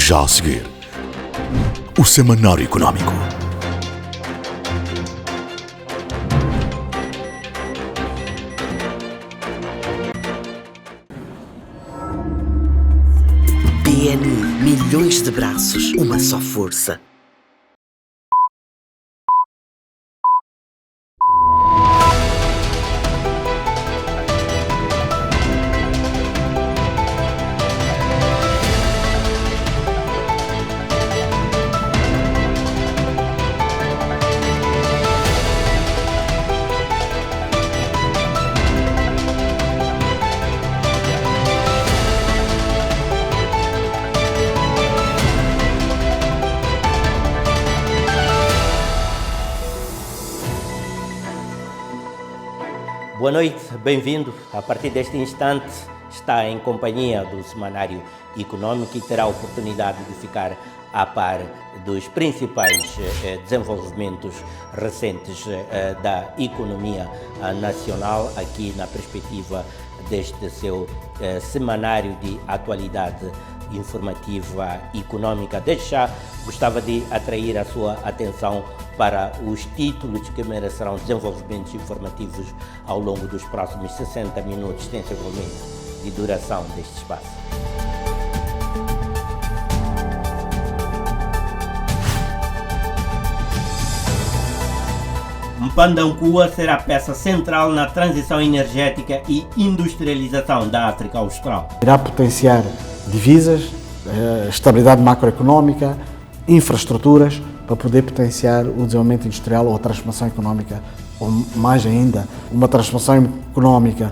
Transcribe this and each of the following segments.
Já a seguir, o Semanário Económico. BNI, milhões de braços, uma só força. Boa noite, bem-vindo. A partir deste instante está em companhia do Semanário Económico e terá a oportunidade de ficar a par dos principais desenvolvimentos recentes da economia nacional, aqui na perspectiva deste seu semanário de atualidade informativa econômica. Desde já gostava de atrair a sua atenção para os títulos que merecerão desenvolvimentos informativos ao longo dos próximos 60 minutos, sensivelmente, de duração deste espaço. Mpandankua será peça central na transição energética e industrialização da África Austral. Irá potenciar divisas, estabilidade macroeconómica, infraestruturas, para poder potenciar o desenvolvimento industrial ou a transformação económica, ou mais ainda, uma transformação económica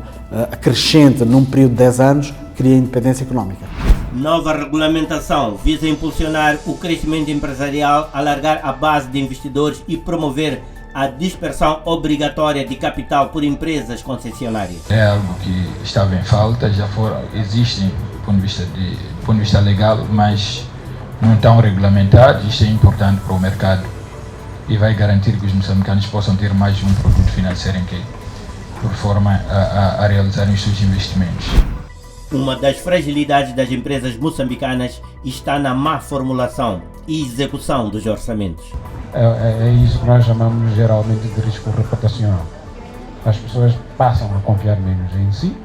crescente num período de 10 anos, cria independência económica. Nova regulamentação visa impulsionar o crescimento empresarial, alargar a base de investidores e promover a dispersão obrigatória de capital por empresas concessionárias. É algo que estava em falta, existem do ponto de vista legal, mas não estão regulamentados. Isto é importante para o mercado e vai garantir que os moçambicanos possam ter mais um produto financeiro por forma a realizarem os seus investimentos. Uma das fragilidades das empresas moçambicanas está na má formulação e execução dos orçamentos. É isso que nós chamamos geralmente de risco reputacional. As pessoas passam a confiar menos em si.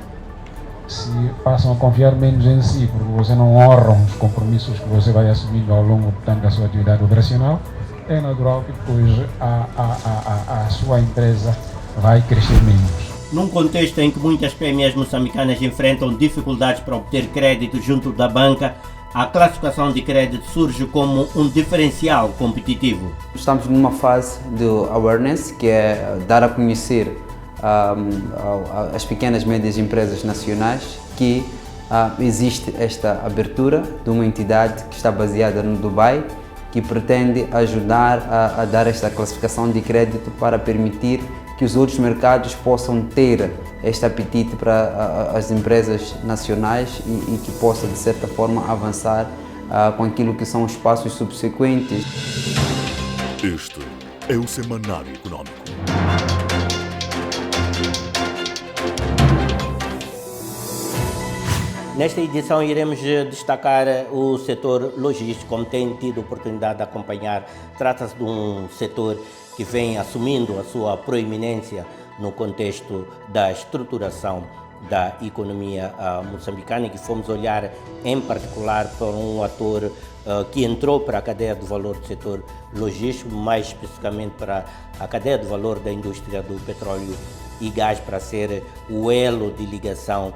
Se passam a confiar menos em si porque você não honra os compromissos que você vai assumindo ao longo, portanto, da sua atividade operacional, é natural que depois a sua empresa vai crescer menos. Num contexto em que muitas PMEs moçambicanas enfrentam dificuldades para obter crédito junto da banca, a classificação de crédito surge como um diferencial competitivo. Estamos numa fase de awareness, que é dar a conhecer as pequenas e médias empresas nacionais que existe esta abertura de uma entidade que está baseada no Dubai, que pretende ajudar a dar esta classificação de crédito para permitir que os outros mercados possam ter este apetite para as empresas nacionais e que possa, de certa forma, avançar com aquilo que são os passos subsequentes. Este é o Semanário Económico. Nesta edição iremos destacar o setor logístico, como tem tido oportunidade de acompanhar. Trata-se de um setor que vem assumindo a sua proeminência no contexto da estruturação da economia moçambicana, e que fomos olhar em particular para um ator que entrou para a cadeia do valor do setor logístico, mais especificamente para a cadeia do valor da indústria do petróleo e gás, para ser o elo de ligação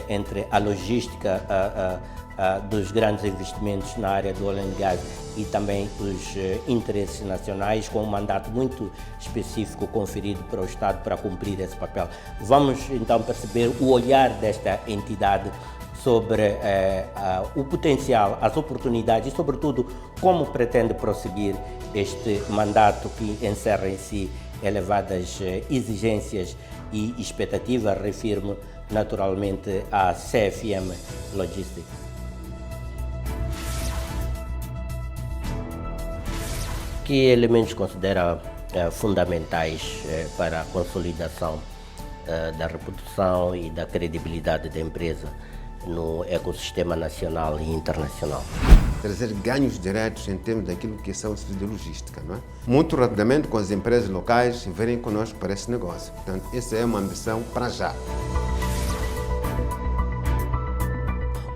entre a logística dos grandes investimentos na área do oil and gas e também os interesses nacionais, com um mandato muito específico conferido para o Estado para cumprir esse papel. Vamos então perceber o olhar desta entidade sobre o potencial, as oportunidades e, sobretudo, como pretende prosseguir este mandato que encerra em si elevadas exigências e expectativas. Refiro-me naturalmente à CFM Logistics. Que elementos considera fundamentais para a consolidação da reputação e da credibilidade da empresa no ecossistema nacional e internacional? trazer ganhos diretos em termos daquilo que são os serviços de logística, não é? Muito rapidamente com as empresas locais virem conosco para esse negócio. Portanto, essa é uma ambição para já.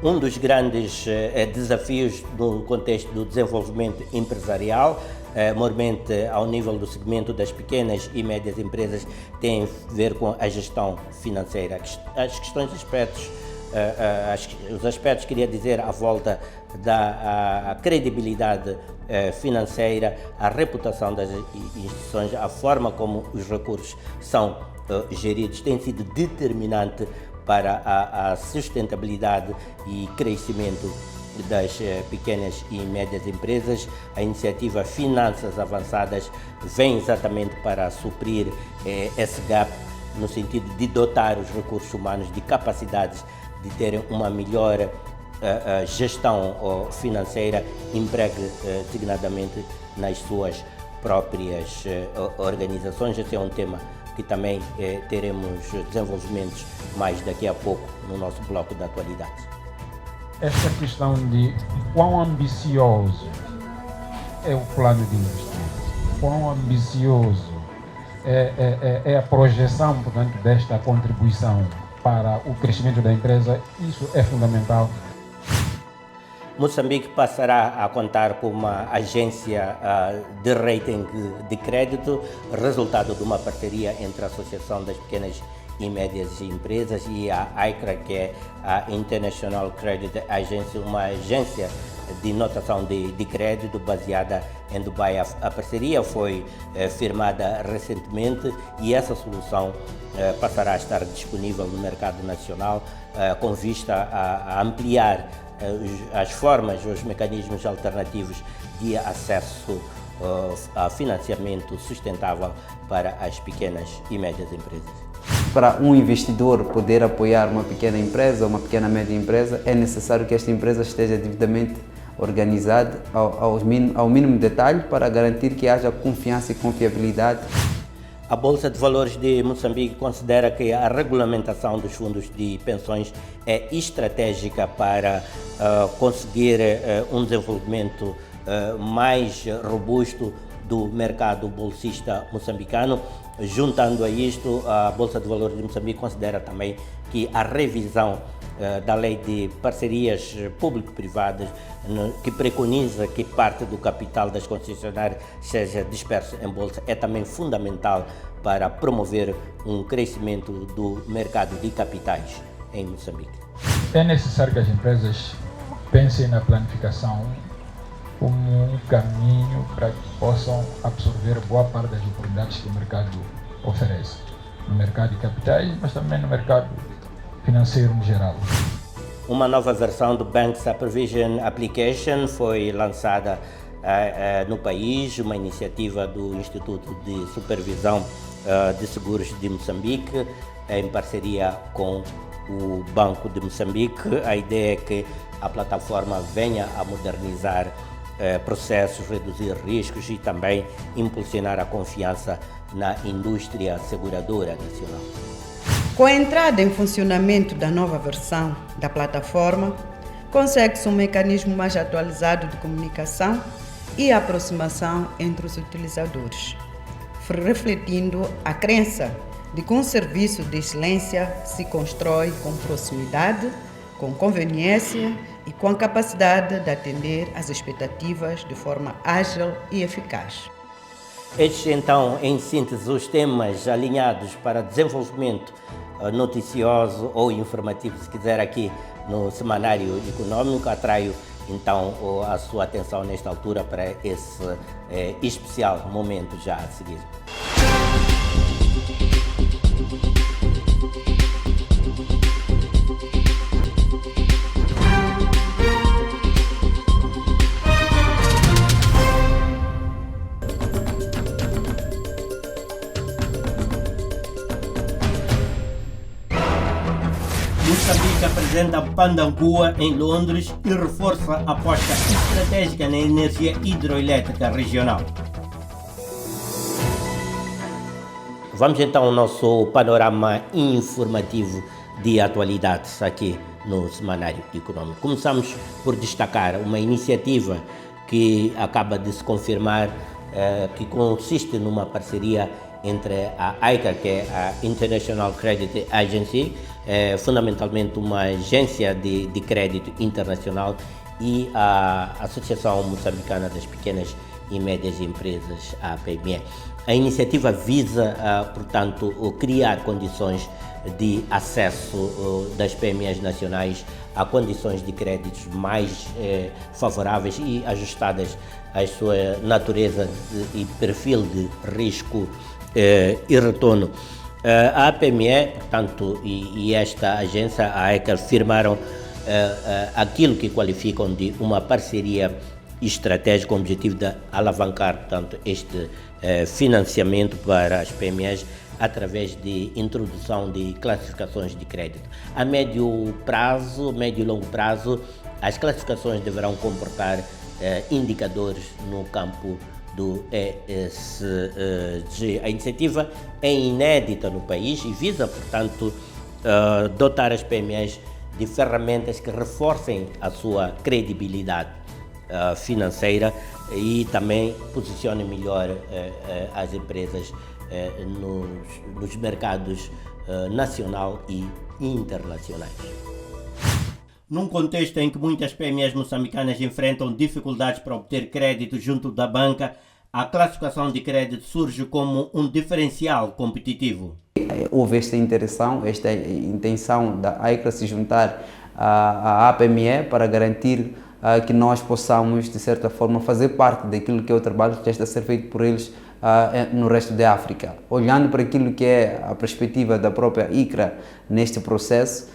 Um dos grandes desafios no contexto do desenvolvimento empresarial, maiormente ao nível do segmento das pequenas e médias empresas, tem a ver com a gestão financeira. As questões, os aspectos, queria dizer, à volta da credibilidade financeira, a reputação das instituições, a forma como os recursos são geridos, tem sido determinante para a sustentabilidade e crescimento das pequenas e médias empresas. A iniciativa Finanças Avançadas vem exatamente para suprir esse gap, no sentido de dotar os recursos humanos de capacidades de terem uma melhor gestão financeira, empregue designadamente nas suas próprias organizações. Esse é um tema que também teremos desenvolvimentos mais daqui a pouco no nosso bloco da atualidade. Esta questão de quão ambicioso é o plano de investimento, quão ambicioso é a projeção, portanto, desta contribuição para o crescimento da empresa, isso é fundamental. Moçambique passará a contar com uma agência de rating de crédito, resultado de uma parceria entre a Associação das Pequenas e Médias Empresas e a ICRA, que é a International Credit Agency, uma agência de notação de crédito baseada em Dubai. A parceria foi firmada recentemente e essa solução passará a estar disponível no mercado nacional com vista a ampliar as formas, os mecanismos alternativos de acesso a financiamento sustentável para as pequenas e médias empresas. Para um investidor poder apoiar uma pequena empresa ou uma pequena média empresa, é necessário que esta empresa esteja devidamente organizada ao mínimo detalhe para garantir que haja confiança e confiabilidade. A Bolsa de Valores de Moçambique considera que a regulamentação dos fundos de pensões é estratégica para conseguir um desenvolvimento mais robusto do mercado bolsista moçambicano. Juntando a isto, a Bolsa de Valores de Moçambique considera também que a revisão da lei de parcerias público-privadas, que preconiza que parte do capital das concessionárias seja disperso em bolsa, é também fundamental para promover um crescimento do mercado de capitais em Moçambique. É necessário que as empresas pensem na planificação como um caminho para que possam absorver boa parte das oportunidades que o mercado oferece, no mercado de capitais, mas também no mercado financeiro em geral. Uma nova versão do Bank Supervision Application foi lançada no país, uma iniciativa do Instituto de Supervisão de Seguros de Moçambique, em parceria com o Banco de Moçambique. A ideia é que a plataforma venha a modernizar processos, reduzir riscos e também impulsionar a confiança na indústria seguradora nacional. Com a entrada em funcionamento da nova versão da plataforma, consegue-se um mecanismo mais atualizado de comunicação e aproximação entre os utilizadores, refletindo a crença de que um serviço de excelência se constrói com proximidade, com conveniência e com a capacidade de atender às expectativas de forma ágil e eficaz. Estes, então, em síntese, os temas alinhados para desenvolvimento noticioso ou informativo, se quiser, aqui no Semanário Econômico. Atraio, então, a sua atenção nesta altura para esse especial momento já a seguir. Moçambique apresenta Pandangua em Londres e reforça a aposta estratégica na energia hidroelétrica regional. Vamos então ao nosso panorama informativo de atualidades aqui no Semanário Econômico. Começamos por destacar uma iniciativa que acaba de se confirmar, que consiste numa parceria entre a ICRA, que é a International Credit Agency, fundamentalmente uma agência de crédito internacional, e a Associação Moçambicana das Pequenas e Médias Empresas, a APME. A iniciativa visa, portanto, criar condições de acesso das PMEs nacionais a condições de créditos mais favoráveis e ajustadas à sua natureza e perfil de risco e retorno. A APME, portanto, e esta agência, a ECA, firmaram aquilo que qualificam de uma parceria estratégica com o objetivo de alavancar, portanto, este financiamento para as PMEs através de introdução de classificações de crédito. A médio e longo prazo, as classificações deverão comportar indicadores no campo do ESG. A iniciativa é inédita no país e visa, portanto, dotar as PMEs de ferramentas que reforcem a sua credibilidade financeira e também posicionem melhor as empresas nos mercados nacional e internacionais. Num contexto em que muitas PMEs moçambicanas enfrentam dificuldades para obter crédito junto da banca, a classificação de crédito surge como um diferencial competitivo. Houve esta intenção da ICRA se juntar à APME para garantir que nós possamos, de certa forma, fazer parte daquilo que é o trabalho que está a ser feito por eles no resto da África. Olhando para aquilo que é a perspectiva da própria ICRA neste processo,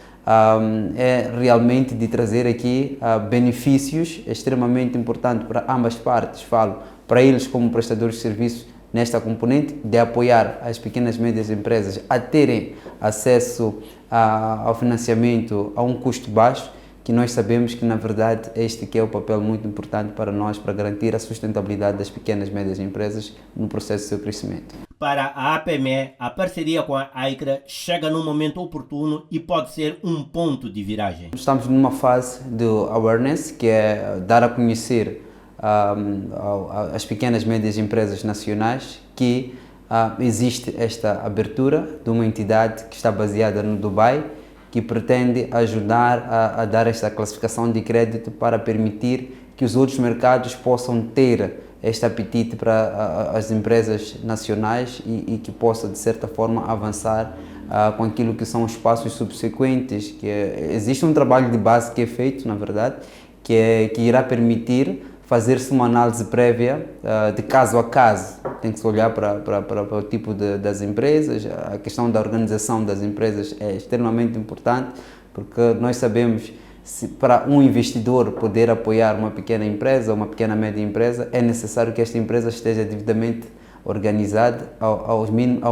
é realmente de trazer aqui benefícios extremamente importantes para ambas partes. Falo para eles como prestadores de serviços nesta componente, de apoiar as pequenas e médias empresas a terem acesso ao financiamento a um custo baixo, que nós sabemos que, na verdade, este que é o papel muito importante para nós, para garantir a sustentabilidade das pequenas e médias empresas no processo de seu crescimento. Para a APME, a parceria com a ICRA chega num momento oportuno e pode ser um ponto de viragem. Estamos numa fase de awareness, que é dar a conhecer as pequenas e médias empresas nacionais que existe esta abertura de uma entidade que está baseada no Dubai, que pretende ajudar a dar esta classificação de crédito para permitir que os outros mercados possam ter este apetite para as empresas nacionais e que possa, de certa forma, avançar com aquilo que são os passos subsequentes. Existe um trabalho de base que é feito, na verdade, que irá permitir fazer-se uma análise prévia de caso a caso. Tem que se olhar para o tipo das empresas, a questão da organização das empresas é extremamente importante, porque nós sabemos se para um investidor poder apoiar uma pequena empresa, uma pequena média empresa, é necessário que esta empresa esteja devidamente organizada ao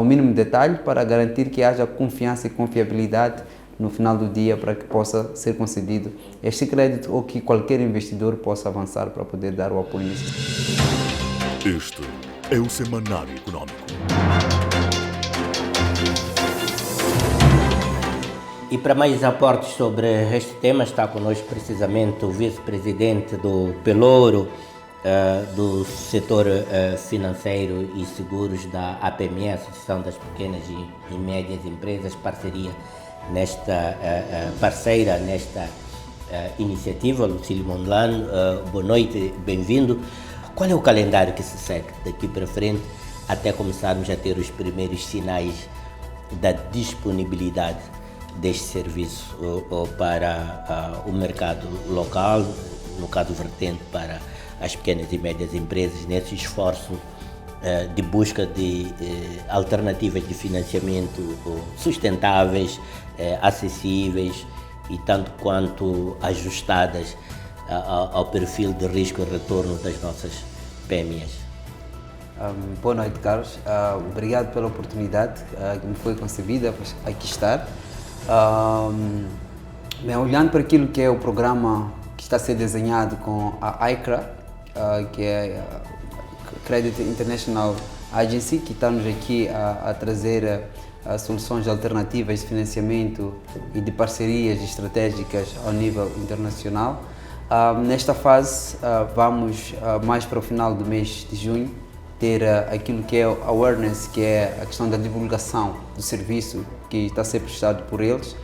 mínimo detalhe para garantir que haja confiança e confiabilidade no final do dia para que possa ser concedido este crédito ou que qualquer investidor possa avançar para poder dar o apoio necessário. Este é o Semanário Econômico. E para mais aportes sobre este tema está conosco precisamente o vice-presidente do Pelouro, do setor financeiro e seguros da APME, Associação das Pequenas e Médias Empresas, parceira nesta iniciativa, Lucílio Mondlane. Boa noite, bem-vindo. Qual é o calendário que se segue daqui para frente até começarmos a ter os primeiros sinais da disponibilidade deste serviço para o mercado local, no caso vertente para as pequenas e médias empresas, nesse esforço de busca de alternativas de financiamento sustentáveis, acessíveis e tanto quanto ajustadas ao perfil de risco e retorno das nossas PMEs? Boa noite, Carlos. Obrigado pela oportunidade que me foi concebida para aqui estar. Olhando para aquilo que é o programa que está a ser desenhado com a ICRA, que é a Credit International Agency, que está-nos aqui a trazer soluções alternativas de financiamento e de parcerias estratégicas ao nível internacional. Nesta fase, vamos mais para o final do mês de junho ter aquilo que é o awareness, que é a questão da divulgação do serviço que está a ser prestado por eles,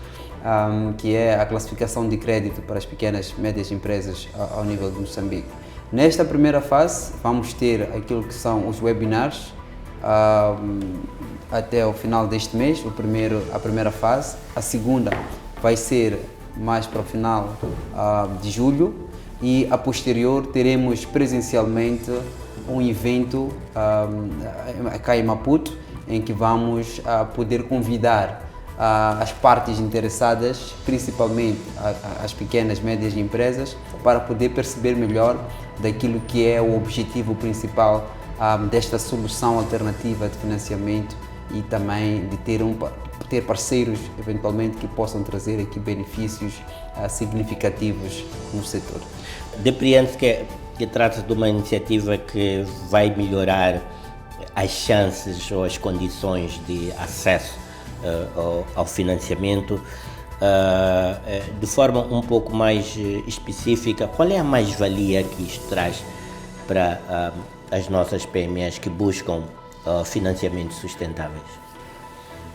que é a classificação de crédito para as pequenas e médias empresas ao nível de Moçambique. Nesta primeira fase, vamos ter aquilo que são os webinars até o final deste mês, a primeira fase. A segunda vai ser mais para o final de julho e a posterior teremos presencialmente um evento cá em Maputo, em que vamos poder convidar as partes interessadas, principalmente as pequenas e médias empresas, para poder perceber melhor daquilo que é o objetivo principal desta solução alternativa de financiamento e também de ter parceiros, eventualmente, que possam trazer aqui benefícios significativos no setor. Depreende-se que trata-se de uma iniciativa que vai melhorar as chances ou as condições de acesso ao financiamento. De forma um pouco mais específica, qual é a mais-valia que isto traz para as nossas PMEs que buscam financiamentos sustentáveis?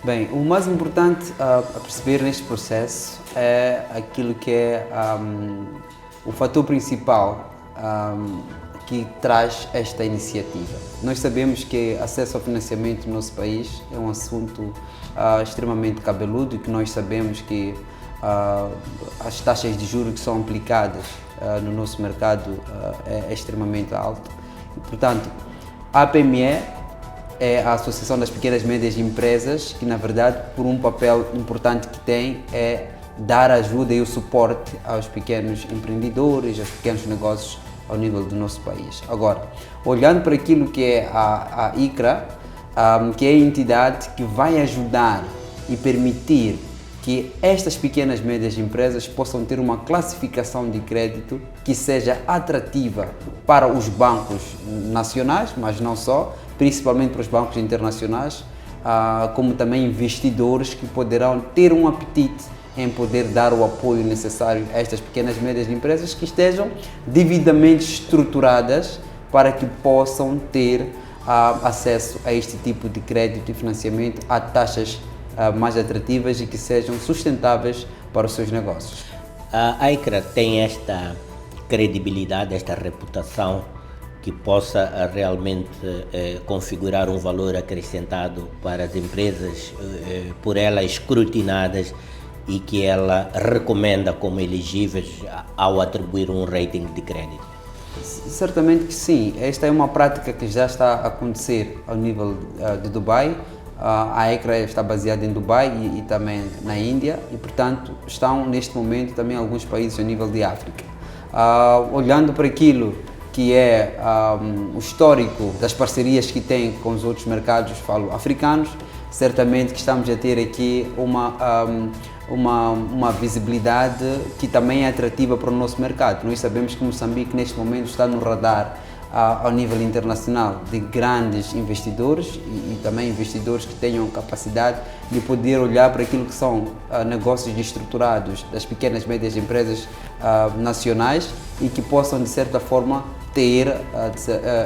Bem, o mais importante a perceber neste processo é aquilo que é o fator principal que traz esta iniciativa. Nós sabemos que acesso ao financiamento no nosso país é um assunto extremamente cabeludo e que nós sabemos que as taxas de juros que são aplicadas no nosso mercado é extremamente alta. E, portanto, a APME é a Associação das Pequenas e Médias Empresas, que na verdade, por um papel importante que tem, é dar ajuda e o suporte aos pequenos empreendedores, aos pequenos negócios ao nível do nosso país. Agora, olhando para aquilo que é a ICRA, que é a entidade que vai ajudar e permitir que estas pequenas e médias empresas possam ter uma classificação de crédito que seja atrativa para os bancos nacionais, mas não só, principalmente para os bancos internacionais, como também investidores que poderão ter um apetite em poder dar o apoio necessário a estas pequenas e médias empresas que estejam devidamente estruturadas para que possam ter acesso a este tipo de crédito e financiamento a taxas mais atrativas e que sejam sustentáveis para os seus negócios. A ICRA tem esta credibilidade, esta reputação que possa realmente configurar um valor acrescentado para as empresas por ela escrutinadas e que ela recomenda como elegíveis ao atribuir um rating de crédito? Certamente que sim. Esta é uma prática que já está a acontecer ao nível de Dubai. A ICRA está baseada em Dubai e também na Índia e, portanto, estão neste momento também alguns países a nível de África. Olhando para aquilo que é o histórico das parcerias que tem com os outros mercados, falo africanos, certamente que estamos a ter aqui uma visibilidade que também é atrativa para o nosso mercado. Nós sabemos que Moçambique neste momento está no radar ao nível internacional de grandes investidores e também investidores que tenham capacidade de poder olhar para aquilo que são negócios estruturados das pequenas e médias empresas nacionais e que possam de certa forma ter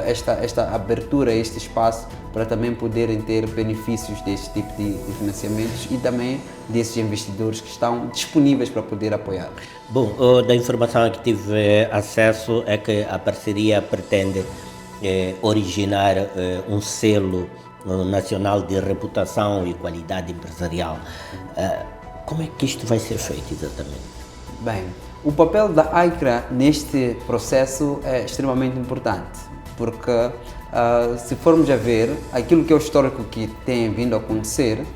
esta abertura, este espaço para também poderem ter benefícios deste tipo de financiamentos e também desses investidores que estão disponíveis para poder apoiar. Bom, da informação a que tive acesso é que a parceria pretende originar um selo nacional de reputação e qualidade empresarial. Como é que isto vai ser feito exatamente? Bem, o papel da ICRA neste processo é extremamente importante, porque se formos a ver aquilo que é o histórico que tem vindo a acontecer,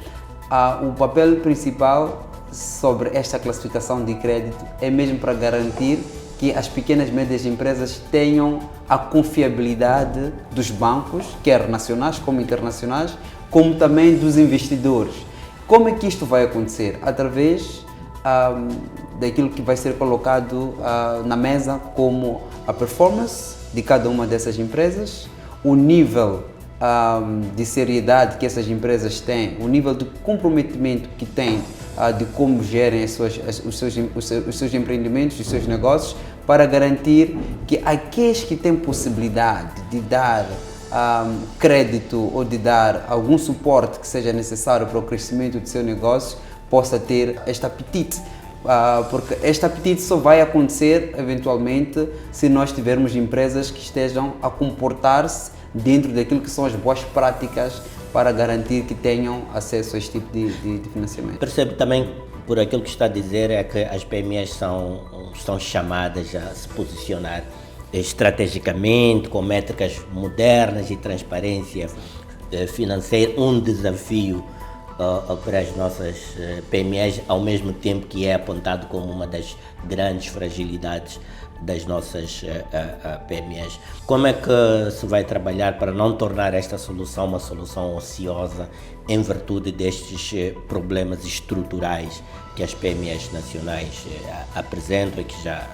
o papel principal sobre esta classificação de crédito é mesmo para garantir que as pequenas e médias empresas tenham a confiabilidade dos bancos, quer nacionais como internacionais, como também dos investidores. Como é que isto vai acontecer? Através daquilo que vai ser colocado na mesa como a performance de cada uma dessas empresas, o nível de seriedade que essas empresas têm, o nível de comprometimento que têm de como gerem os seus empreendimentos, os seus negócios, para garantir que aqueles que têm possibilidade de dar crédito ou de dar algum suporte que seja necessário para o crescimento do seu negócio possa ter este apetite. Porque este apetite só vai acontecer eventualmente se nós tivermos empresas que estejam a comportar-se dentro daquilo que são as boas práticas para garantir que tenham acesso a este tipo de financiamento. Percebo também, por aquilo que está a dizer, é que as PMEs são chamadas a se posicionar estrategicamente, com métricas modernas e transparência financeira, um desafio para as nossas PMEs, ao mesmo tempo que é apontado como uma das grandes fragilidades das nossas PMEs. Como é que se vai trabalhar para não tornar esta solução uma solução ociosa em virtude destes problemas estruturais que as PMEs nacionais apresentam e que já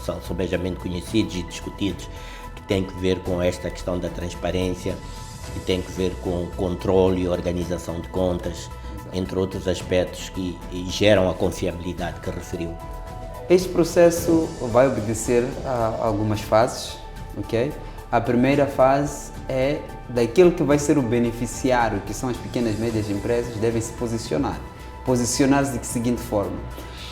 são sobejamente conhecidos e discutidos, que têm que ver com esta questão da transparência, que tem que ver com o controle e organização de contas, entre outros aspectos que geram a confiabilidade que referiu. Este processo vai obedecer a algumas fases, ok? A primeira fase é daquele que vai ser o beneficiário, que são as pequenas e médias empresas, devem se posicionar. Posicionar-se de seguinte forma: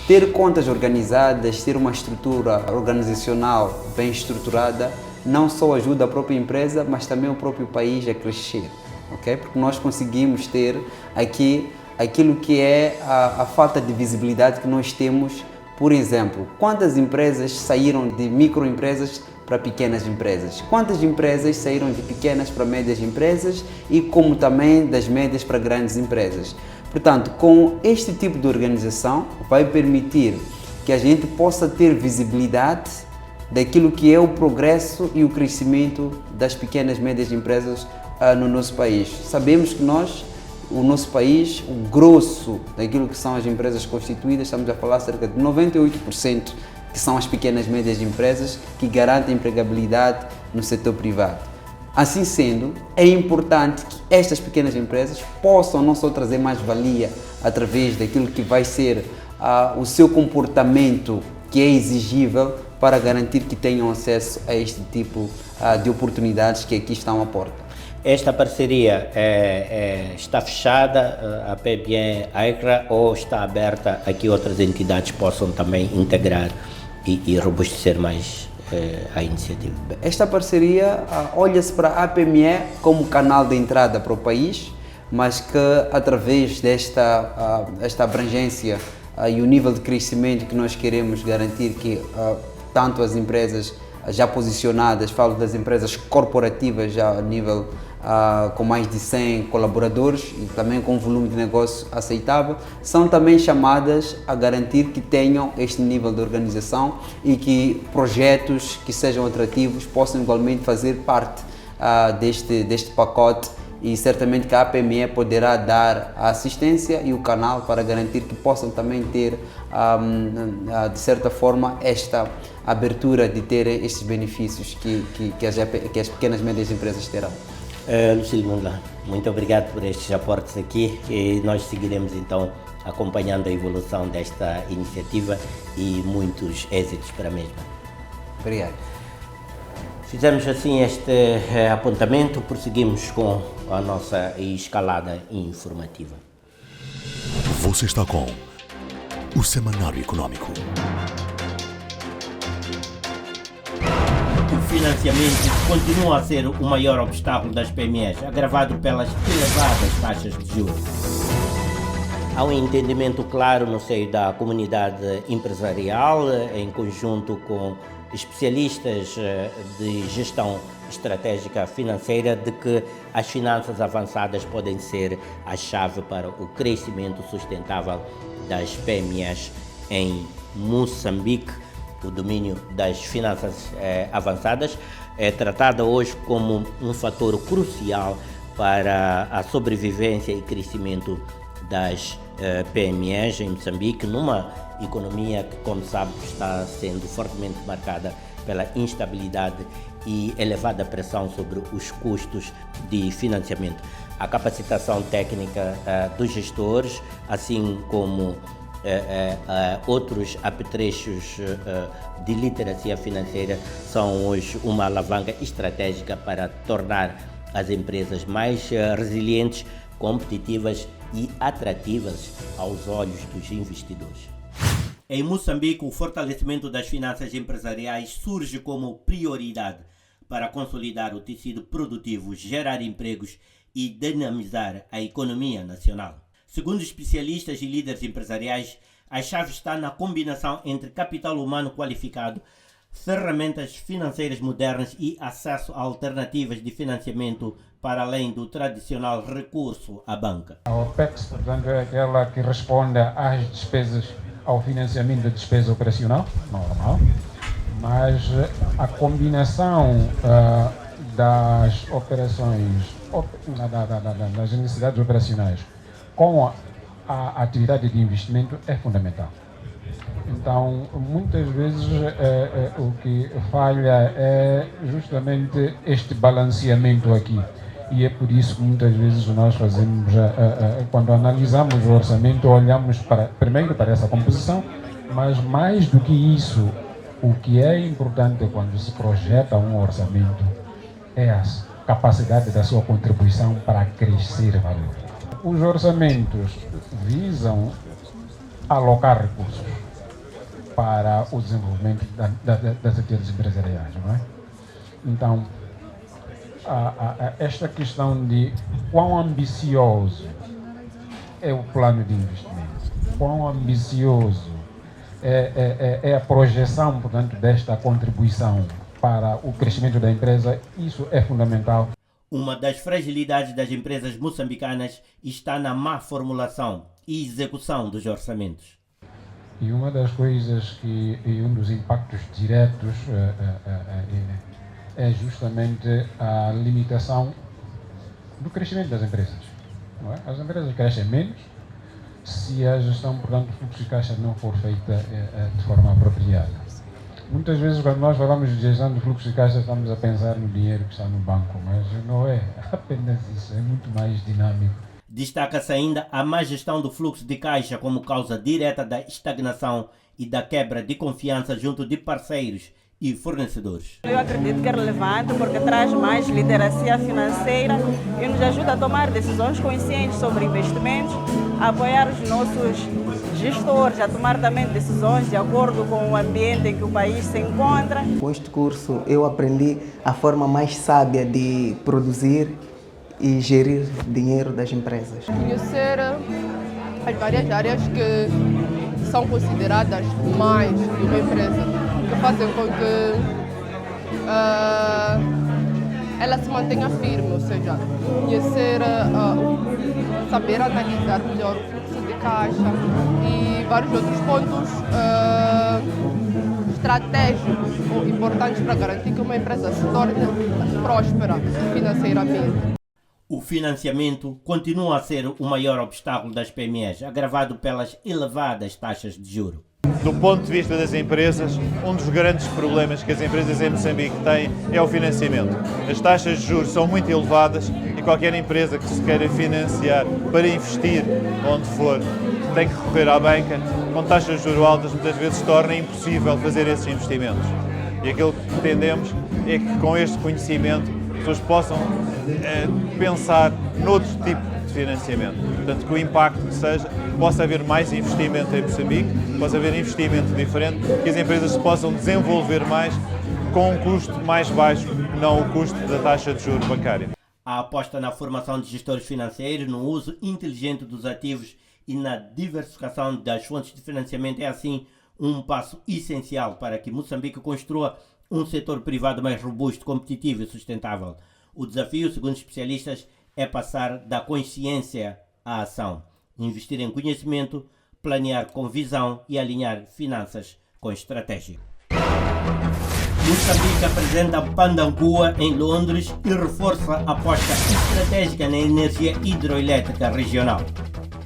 ter contas organizadas, ter uma estrutura organizacional bem estruturada, não só ajuda a própria empresa, mas também o próprio país a crescer, ok? Porque nós conseguimos ter aqui aquilo que é a falta de visibilidade que nós temos. Por exemplo, quantas empresas saíram de microempresas para pequenas empresas? Quantas empresas saíram de pequenas para médias empresas e como também das médias para grandes empresas? Portanto, com este tipo de organização vai permitir que a gente possa ter visibilidade daquilo que é o progresso e o crescimento das pequenas e médias empresas no nosso país. Sabemos que o nosso país, o grosso daquilo que são as empresas constituídas, estamos a falar cerca de 98% que são as pequenas e médias empresas que garantem empregabilidade no setor privado. Assim sendo, é importante que estas pequenas empresas possam não só trazer mais valia através daquilo que vai ser o seu comportamento que é exigível para garantir que tenham acesso a este tipo de oportunidades que aqui estão à porta. Esta parceria está fechada, a PME AICRA, ou está aberta a que outras entidades possam também integrar e robustecer mais a iniciativa? Esta parceria olha-se para a PME como canal de entrada para o país, mas que através desta abrangência e o nível de crescimento que nós queremos garantir que tanto as empresas já posicionadas, falo das empresas corporativas já a nível com mais de 100 colaboradores e também com um volume de negócio aceitável, são também chamadas a garantir que tenham este nível de organização e que projetos que sejam atrativos possam igualmente fazer parte deste pacote, e certamente que a APME poderá dar a assistência e o canal para garantir que possam também ter, de certa forma, esta abertura de ter estes benefícios que as pequenas e médias empresas terão. Lucílio Mundlá, muito obrigado por estes aportes aqui, e nós seguiremos então acompanhando a evolução desta iniciativa e muitos êxitos para a mesma. Obrigado. Fizemos assim este apontamento, prosseguimos com a nossa escalada informativa. Você está com o Semanário Econômico. O financiamento continua a ser o maior obstáculo das PMEs, agravado pelas elevadas taxas de juros. Há um entendimento claro no seio da comunidade empresarial, em conjunto com especialistas de gestão estratégica financeira, de que as finanças avançadas podem ser a chave para o crescimento sustentável das PMEs em Moçambique. O domínio das finanças avançadas é tratada hoje como um fator crucial para a sobrevivência e crescimento das PMEs em Moçambique, numa economia que, como sabe, está sendo fortemente marcada pela instabilidade e elevada pressão sobre os custos de financiamento. A capacitação técnica dos gestores, assim como outros apetrechos de literacia financeira, são hoje uma alavanca estratégica para tornar as empresas mais resilientes, competitivas e atrativas aos olhos dos investidores. Em Moçambique, o fortalecimento das finanças empresariais surge como prioridade para consolidar o tecido produtivo, gerar empregos e dinamizar a economia nacional. Segundo especialistas e líderes empresariais, a chave está na combinação entre capital humano qualificado, ferramentas financeiras modernas e acesso a alternativas de financiamento para além do tradicional recurso à banca. A OPEX, portanto, é aquela que responde às despesas, ao financiamento da despesa operacional, normal, mas a combinação das operações, das necessidades operacionais com a atividade de investimento é fundamental. Então, muitas vezes o que falha é justamente este balanceamento aqui. E é por isso que muitas vezes nós fazemos, quando analisamos o orçamento, olhamos primeiro para essa composição, mas mais do que isso, o que é importante quando se projeta um orçamento é a capacidade da sua contribuição para crescer valor. Os orçamentos visam alocar recursos para o desenvolvimento das atividades empresariais, não é? Então, esta questão de quão ambicioso é o plano de investimento, quão ambicioso é a projeção, portanto, desta contribuição para o crescimento da empresa, isso é fundamental. Uma das fragilidades das empresas moçambicanas está na má formulação e execução dos orçamentos. E uma das coisas e um dos impactos diretos é justamente a limitação do crescimento das empresas. Não é? As empresas crescem menos se a gestão, portanto, do fluxo de caixa não for feita de forma apropriada. Muitas vezes, quando nós falamos de gestão do fluxo de caixa, estamos a pensar no dinheiro que está no banco, mas não é apenas isso, é muito mais dinâmico. Destaca-se ainda a má gestão do fluxo de caixa como causa direta da estagnação e da quebra de confiança junto de parceiros e fornecedores. Eu acredito que é relevante porque traz mais literacia financeira e nos ajuda a tomar decisões conscientes sobre investimentos, a apoiar os nossos gestores, a tomar também decisões de acordo com o ambiente em que o país se encontra. Com este curso eu aprendi a forma mais sábia de produzir e gerir dinheiro das empresas. Conhecer as várias áreas que são consideradas mais de uma empresa, que fazem com que ela se mantenha firme, ou seja, conhecer, saber analisar melhor o fluxo de caixa e vários outros pontos estratégicos ou importantes para garantir que uma empresa se torne próspera financeiramente. O financiamento continua a ser o maior obstáculo das PMEs, agravado pelas elevadas taxas de juros. Do ponto de vista das empresas, um dos grandes problemas que as empresas em Moçambique têm é o financiamento. As taxas de juros são muito elevadas e qualquer empresa que se queira financiar para investir onde for tem que recorrer à banca. Com taxas de juros altas, muitas vezes torna impossível fazer esses investimentos. E aquilo que pretendemos é que com este conhecimento as pessoas possam pensar noutro tipo de financiamento. Portanto, que o impacto seja, possa haver mais investimento em Moçambique, possa haver investimento diferente, que as empresas se possam desenvolver mais com um custo mais baixo, não o custo da taxa de juros bancária. A aposta na formação de gestores financeiros, no uso inteligente dos ativos e na diversificação das fontes de financiamento é, assim, um passo essencial para que Moçambique construa um setor privado mais robusto, competitivo e sustentável. O desafio, segundo especialistas, é passar da consciência à ação, investir em conhecimento, planear com visão e alinhar finanças com estratégia. Moçambique apresenta Pandancua em Londres e reforça a aposta estratégica na energia hidroelétrica regional.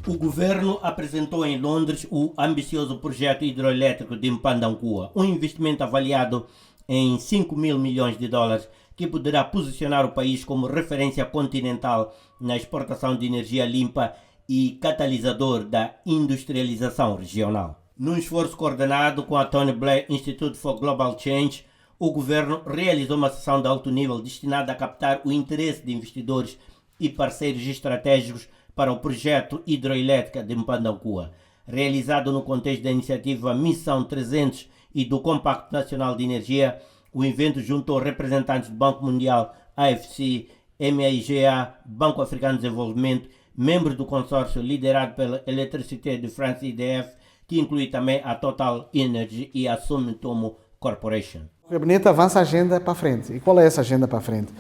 O governo apresentou em Londres o ambicioso projeto hidroelétrico de Pandancua, um investimento avaliado em 5 mil milhões de dólares, que poderá posicionar o país como referência continental na exportação de energia limpa e catalisador da industrialização regional. Num esforço coordenado com a Tony Blair Institute for Global Change, o governo realizou uma sessão de alto nível destinada a captar o interesse de investidores e parceiros estratégicos para o projeto hidroelétrica de Mpandancua, realizado no contexto da iniciativa Missão 300 e do Compacto Nacional de Energia. O evento juntou representantes do Banco Mundial, AFC, MIGA, Banco Africano de Desenvolvimento, membros do consórcio liderado pela Electricité de France IDF, que inclui também a Total Energy e a Sumitomo Corporation. O gabinete avança a agenda para a frente. E qual é essa agenda para a frente?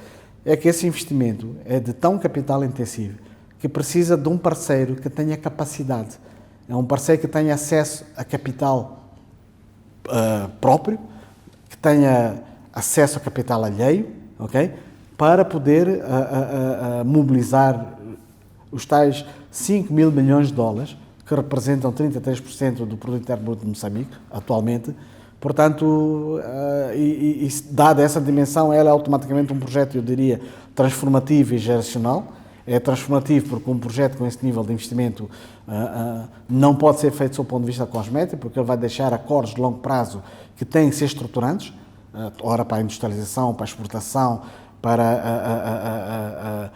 É que esse investimento é de tão capital intensivo que precisa de um parceiro que tenha capacidade. É um parceiro que tenha acesso a capital próprio, que tenha acesso a capital alheio, okay? Para poder mobilizar os tais 5 mil milhões de dólares, que representam 33% do produto interno bruto de Moçambique, atualmente. Portanto, dada essa dimensão, ela é automaticamente um projeto, eu diria, transformativo e geracional. É transformativo porque um projeto com esse nível de investimento não pode ser feito do ponto de vista cosmético, porque ele vai deixar acordos de longo prazo que têm que ser estruturantes, ora para a industrialização, para a exportação, para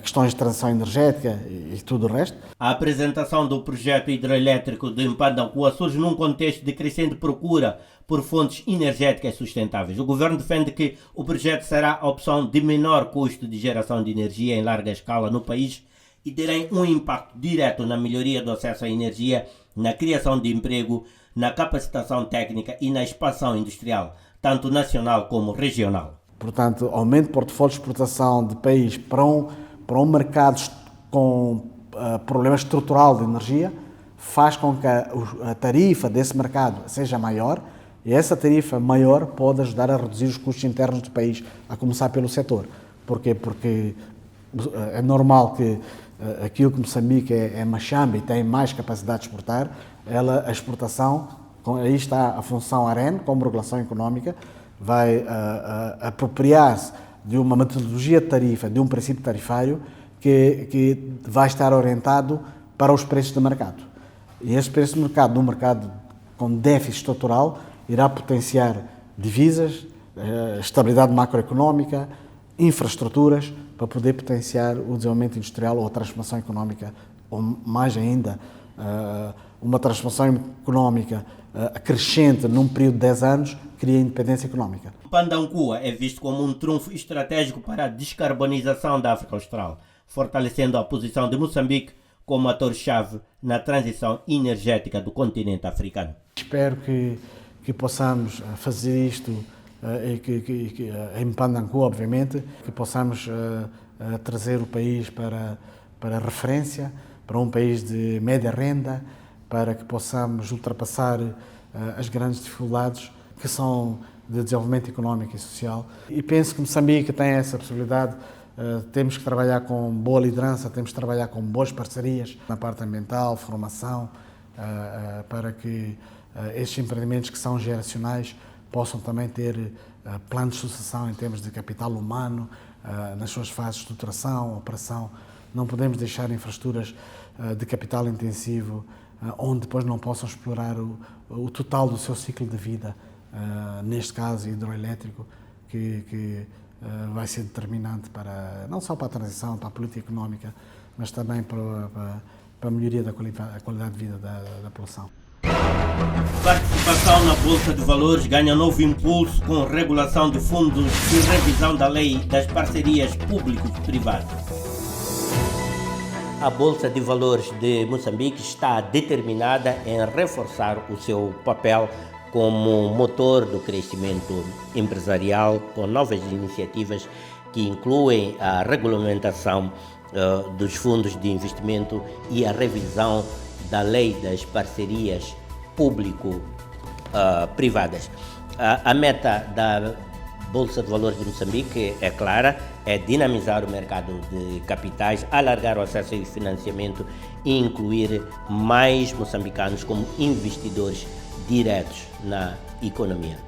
questões de transição energética e tudo o resto. A apresentação do projeto hidroelétrico de Mpandancua surge num contexto de crescente procura por fontes energéticas sustentáveis. O governo defende que o projeto será a opção de menor custo de geração de energia em larga escala no país e terá um impacto direto na melhoria do acesso à energia, na criação de emprego, na capacitação técnica e na expansão industrial, tanto nacional como regional. Portanto, aumento do portfólio de exportação de país para um mercado com problema estrutural de energia faz com que a tarifa desse mercado seja maior, e essa tarifa maior pode ajudar a reduzir os custos internos do país, a começar pelo setor. Porquê? Porque é normal que aquilo que Moçambique é machamba e tem mais capacidade de exportar, a exportação, aí está a função AREN, como regulação económica, vai apropriar-se de uma metodologia de tarifa, de um princípio tarifário que vai estar orientado para os preços de mercado. E esse preço de mercado, num mercado com déficit estrutural, irá potenciar divisas, estabilidade macroeconómica, infraestruturas, para poder potenciar o desenvolvimento industrial ou a transformação económica, ou mais ainda, uma transformação económica crescente num período de 10 anos, cria independência económica. Mpandancua é visto como um trunfo estratégico para a descarbonização da África Austral, fortalecendo a posição de Moçambique como ator-chave na transição energética do continente africano. Espero que possamos fazer isto em Mpandancua, obviamente, que possamos trazer o país para referência, para um país de média renda, para que possamos ultrapassar as grandes dificuldades que são de desenvolvimento económico e social. E penso que Moçambique tem essa possibilidade. Temos que trabalhar com boa liderança, temos que trabalhar com boas parcerias na parte ambiental, formação, para que estes empreendimentos que são geracionais possam também ter planos de sucessão em termos de capital humano, nas suas fases de estruturação, operação. Não podemos deixar infraestruturas de capital intensivo onde depois não possam explorar o total do seu ciclo de vida, neste caso hidroelétrico, que vai ser determinante não só para a transição, para a política económica, mas também para a melhoria da qualidade de vida da população. Participação na Bolsa de Valores ganha novo impulso com regulação de fundos e revisão da lei das parcerias público-privadas. A Bolsa de Valores de Moçambique está determinada em reforçar o seu papel como motor do crescimento empresarial, com novas iniciativas que incluem a regulamentação dos fundos de investimento e a revisão da lei das parcerias público-privadas. A meta da Bolsa de Valores de Moçambique é clara, é dinamizar o mercado de capitais, alargar o acesso ao financiamento e incluir mais moçambicanos como investidores diretos na economia.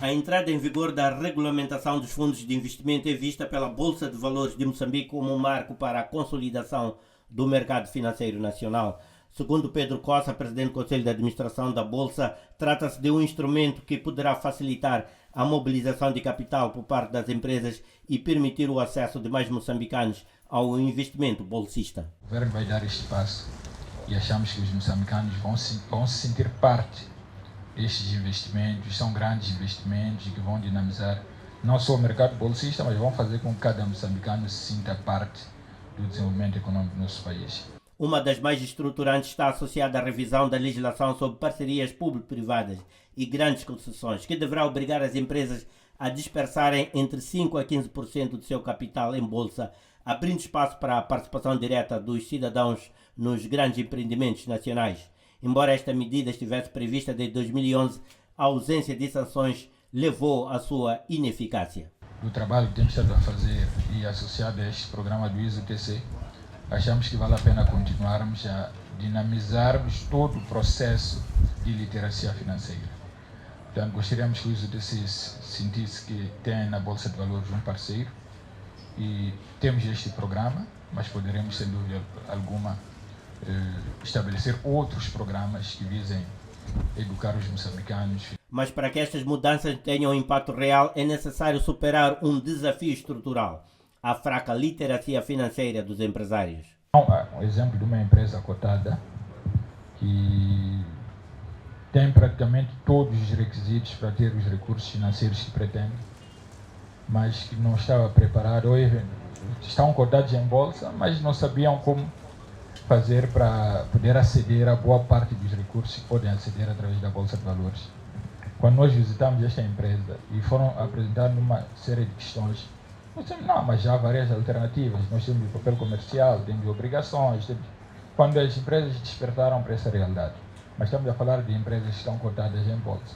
A entrada em vigor da regulamentação dos fundos de investimento é vista pela Bolsa de Valores de Moçambique como um marco para a consolidação do mercado financeiro nacional. Segundo Pedro Costa, presidente do Conselho de Administração da Bolsa, trata-se de um instrumento que poderá facilitar a mobilização de capital por parte das empresas e permitir o acesso de mais moçambicanos ao investimento bolsista. O governo vai dar este passo e achamos que os moçambicanos vão se sentir parte destes investimentos. São grandes investimentos que vão dinamizar não só o mercado bolsista, mas vão fazer com que cada moçambicano se sinta parte do desenvolvimento econômico do nosso país. Uma das mais estruturantes está associada à revisão da legislação sobre parcerias público-privadas e grandes concessões, que deverá obrigar as empresas a dispersarem entre 5% a 15% do seu capital em bolsa, abrindo espaço para a participação direta dos cidadãos nos grandes empreendimentos nacionais. Embora esta medida estivesse prevista desde 2011, a ausência de sanções levou à sua ineficácia. Do trabalho que temos estado a fazer e associado a este programa do ISO-TC, achamos que vale a pena continuarmos a dinamizarmos todo o processo de literacia financeira. Portanto, gostaríamos que o ISO-TC sentisse que tem na Bolsa de Valores um parceiro e temos este programa, mas poderemos, sem dúvida alguma, estabelecer outros programas que visem educar os moçambicanos. Mas para que estas mudanças tenham impacto real, é necessário superar um desafio estrutural: a fraca literacia financeira dos empresários. Um exemplo de uma empresa cotada que tem praticamente todos os requisitos para ter os recursos financeiros que pretende, mas que não estava preparado, ou estão cotados em bolsa, mas não sabiam como fazer para poder aceder a boa parte dos recursos que podem aceder através da Bolsa de Valores. Quando nós visitamos esta empresa e foram apresentar uma série de questões, nós dissemos, não, mas já há várias alternativas, nós temos o papel comercial, temos obrigações, quando as empresas despertaram para essa realidade. Mas estamos a falar de empresas que estão cotadas em bolsa.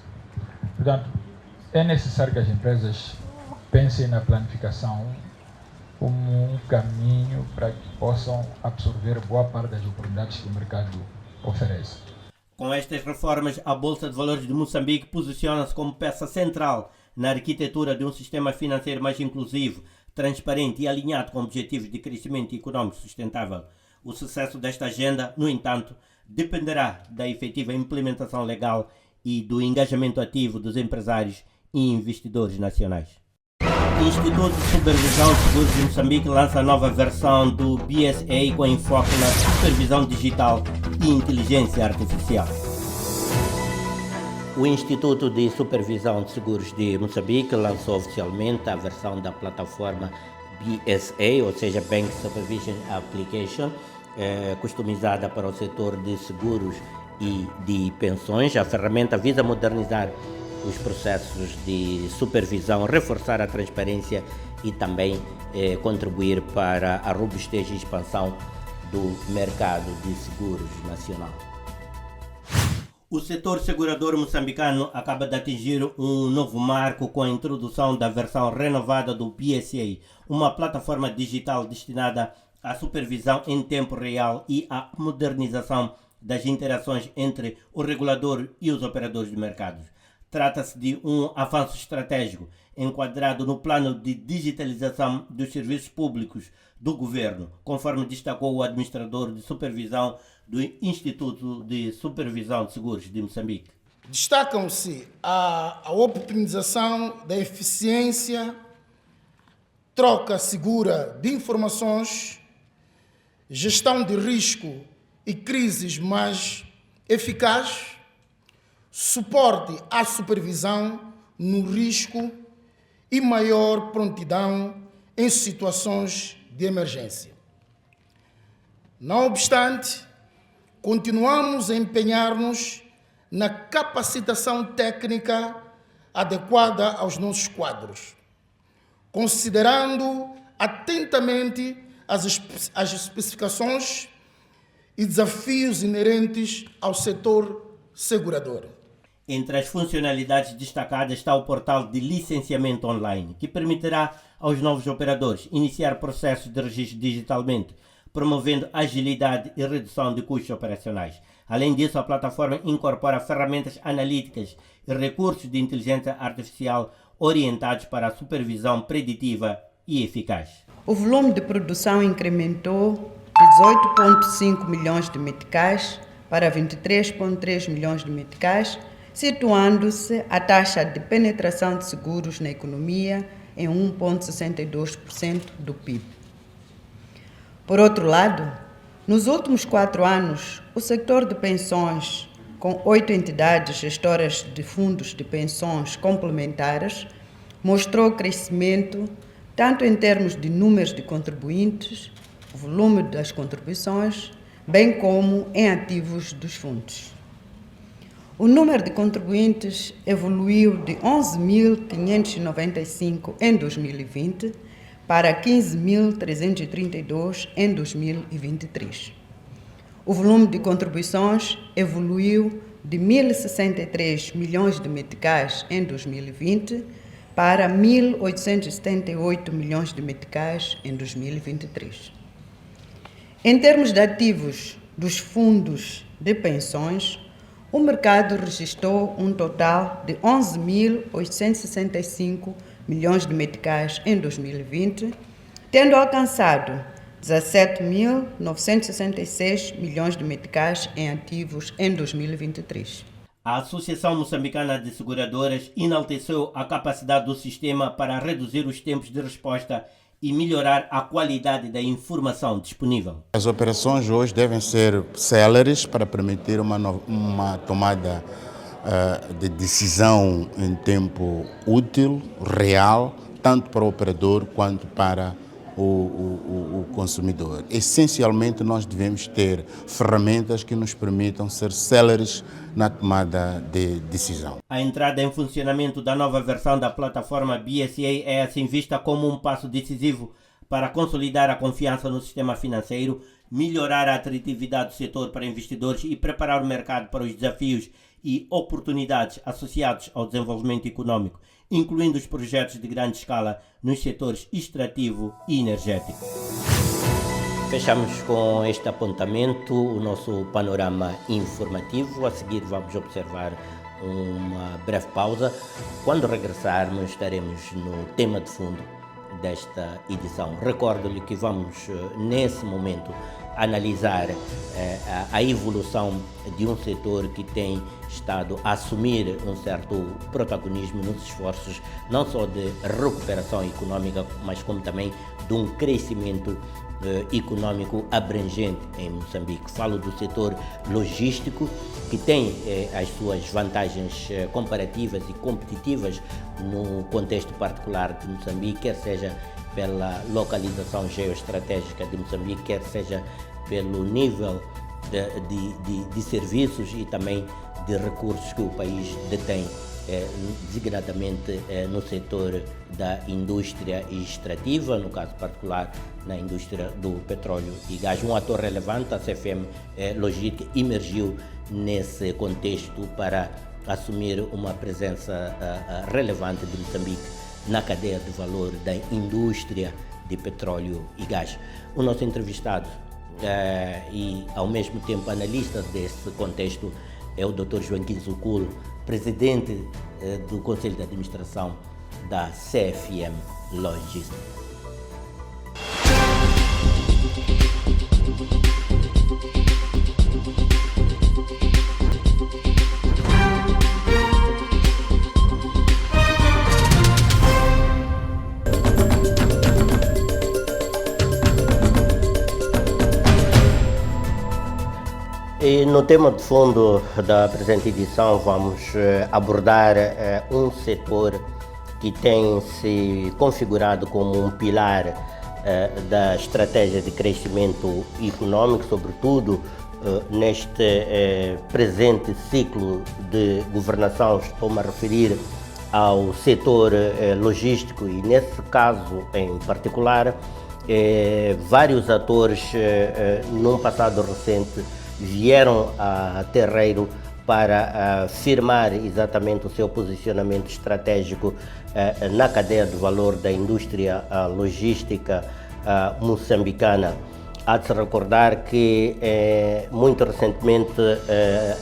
Portanto, é necessário que as empresas pensem na planificação como um caminho para que possam absorver boa parte das oportunidades que o mercado oferece. Com estas reformas, a Bolsa de Valores de Moçambique posiciona-se como peça central na arquitetura de um sistema financeiro mais inclusivo, transparente e alinhado com objetivos de crescimento econômico sustentável. O sucesso desta agenda, no entanto, dependerá da efetiva implementação legal e do engajamento ativo dos empresários e investidores nacionais. O Instituto de Supervisão de Seguros de Moçambique lança a nova versão do BSA com enfoque na supervisão digital e inteligência artificial. O Instituto de Supervisão de Seguros de Moçambique lançou oficialmente a versão da plataforma BSA, ou seja, Bank Supervision Application, customizada para o setor de seguros e de pensões. A ferramenta visa modernizar os processos de supervisão, reforçar a transparência e também contribuir para a robustez e expansão do mercado de seguros nacional. O setor segurador moçambicano acaba de atingir um novo marco com a introdução da versão renovada do BSA, uma plataforma digital destinada à supervisão em tempo real e à modernização das interações entre o regulador e os operadores de mercados. Trata-se de um avanço estratégico enquadrado no plano de digitalização dos serviços públicos do governo, conforme destacou o administrador de supervisão do Instituto de Supervisão de Seguros de Moçambique. Destacam-se a optimização da eficiência, troca segura de informações, gestão de risco e crises mais eficaz, suporte à supervisão no risco e maior prontidão em situações de emergência. Não obstante, continuamos a empenhar-nos na capacitação técnica adequada aos nossos quadros, considerando atentamente as especificações e desafios inerentes ao setor segurador. Entre as funcionalidades destacadas está o portal de licenciamento online, que permitirá aos novos operadores iniciar processos de registro digitalmente, promovendo agilidade e redução de custos operacionais. Além disso, a plataforma incorpora ferramentas analíticas e recursos de inteligência artificial orientados para a supervisão preditiva e eficaz. O volume de produção incrementou de 18,5 milhões de meticais para 23,3 milhões de meticais, situando-se a taxa de penetração de seguros na economia em 1,62% do PIB. Por outro lado, nos últimos 4 anos, o setor de pensões, com 8 entidades gestoras de fundos de pensões complementares, mostrou crescimento tanto em termos de números de contribuintes, volume das contribuições, bem como em ativos dos fundos. O número de contribuintes evoluiu de 11.595 em 2020 para 15.332 em 2023. O volume de contribuições evoluiu de 1.063 milhões de meticais em 2020 para 1.878 milhões de meticais em 2023. Em termos de ativos dos fundos de pensões, o mercado registrou um total de 11.865 milhões de meticais em 2020, tendo alcançado 17.966 milhões de meticais em ativos em 2023. A Associação Moçambicana de Seguradoras enalteceu a capacidade do sistema para reduzir os tempos de resposta e melhorar a qualidade da informação disponível. As operações hoje devem ser céleres para permitir uma tomada de decisão em tempo útil, real, tanto para o operador quanto para o consumidor. Essencialmente, nós devemos ter ferramentas que nos permitam ser céleres na tomada de decisão. A entrada em funcionamento da nova versão da plataforma BSA é assim vista como um passo decisivo para consolidar a confiança no sistema financeiro, melhorar a atratividade do setor para investidores e preparar o mercado para os desafios e oportunidades associados ao desenvolvimento econômico, incluindo os projetos de grande escala nos setores extrativo e energético. Fechamos com este apontamento o nosso panorama informativo. A seguir vamos observar uma breve pausa. Quando regressarmos estaremos no tema de fundo desta edição. Recordo-lhe que vamos nesse momento analisar a evolução de um setor que tem estado a assumir um certo protagonismo nos esforços não só de recuperação econômica, mas como também de um crescimento econômico abrangente em Moçambique. Falo do setor logístico, que tem as suas vantagens comparativas e competitivas no contexto particular de Moçambique, quer seja pela localização geoestratégica de Moçambique, quer seja pelo nível de serviços e também de recursos que o país detém, designadamente no setor da indústria extrativa, no caso particular na indústria do petróleo e gás. Um ator relevante, a CFM Logística, emergiu nesse contexto para assumir uma presença relevante de Moçambique na cadeia de valor da indústria de petróleo e gás. O nosso entrevistado e ao mesmo tempo analista desse contexto é o Dr. Joaquim Zuculo, presidente do Conselho de Administração da CFM Logística. E no tema de fundo da presente edição vamos abordar um setor que tem se configurado como um pilar da estratégia de crescimento econômico, sobretudo neste presente ciclo de governação. Estou-me a referir ao setor logístico e, nesse caso em particular, vários atores num passado recente vieram a terreiro para firmar exatamente o seu posicionamento estratégico na cadeia de valor da indústria logística moçambicana. Há de se recordar que muito recentemente,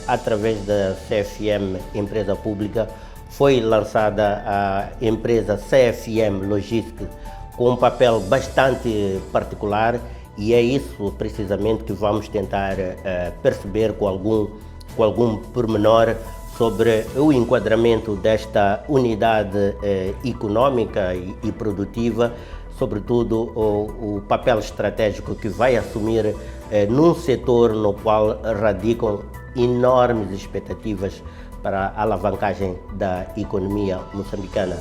através da CFM, empresa pública, foi lançada a empresa CFM Logistics com um papel bastante particular, e é isso precisamente que vamos tentar perceber com algum pormenor sobre o enquadramento desta unidade econômica e produtiva, sobretudo o papel estratégico que vai assumir num setor no qual radicam enormes expectativas para a alavancagem da economia moçambicana.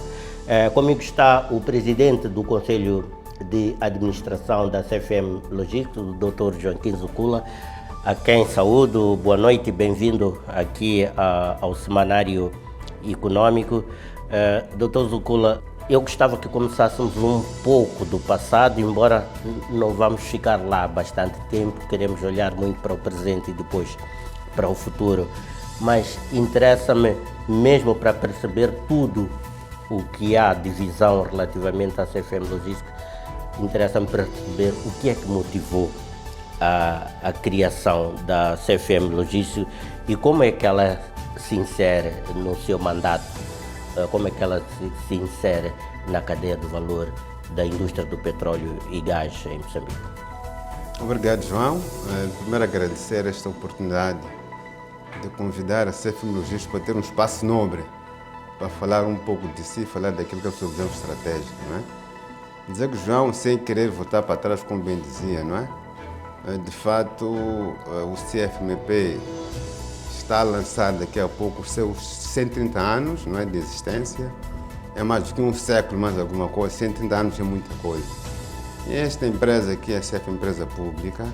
Comigo está o presidente do Conselho de Administração da CFM Logistics, o Dr. Joaquim Zucula, a quem saúdo. Boa noite e bem-vindo aqui ao Semanário Econômico. Dr. Zucula, eu gostava que começássemos um pouco do passado, embora não vamos ficar lá bastante tempo, queremos olhar muito para o presente e depois para o futuro, mas interessa-me mesmo para perceber tudo o que há de visão relativamente à CFM Logistics, interessa-me perceber o que é que motivou a criação da CFM Logistics e como é que ela se insere no seu mandato, como é que ela se insere na cadeia do valor da indústria do petróleo e gás em Moçambique. Obrigado, João. Primeiro agradecer esta oportunidade de convidar a CFM Logistics para ter um espaço nobre para falar um pouco de si, falar daquilo que é a sua visão estratégica, não é? Dizer que João, sem querer voltar para trás, como bem dizia, não é? De fato, o CFMP está a lançar daqui a pouco os seus 130 anos, não é, de existência. É mais do que um século, mais alguma coisa. 130 anos é muita coisa. E esta empresa aqui, a CFM Empresa Pública,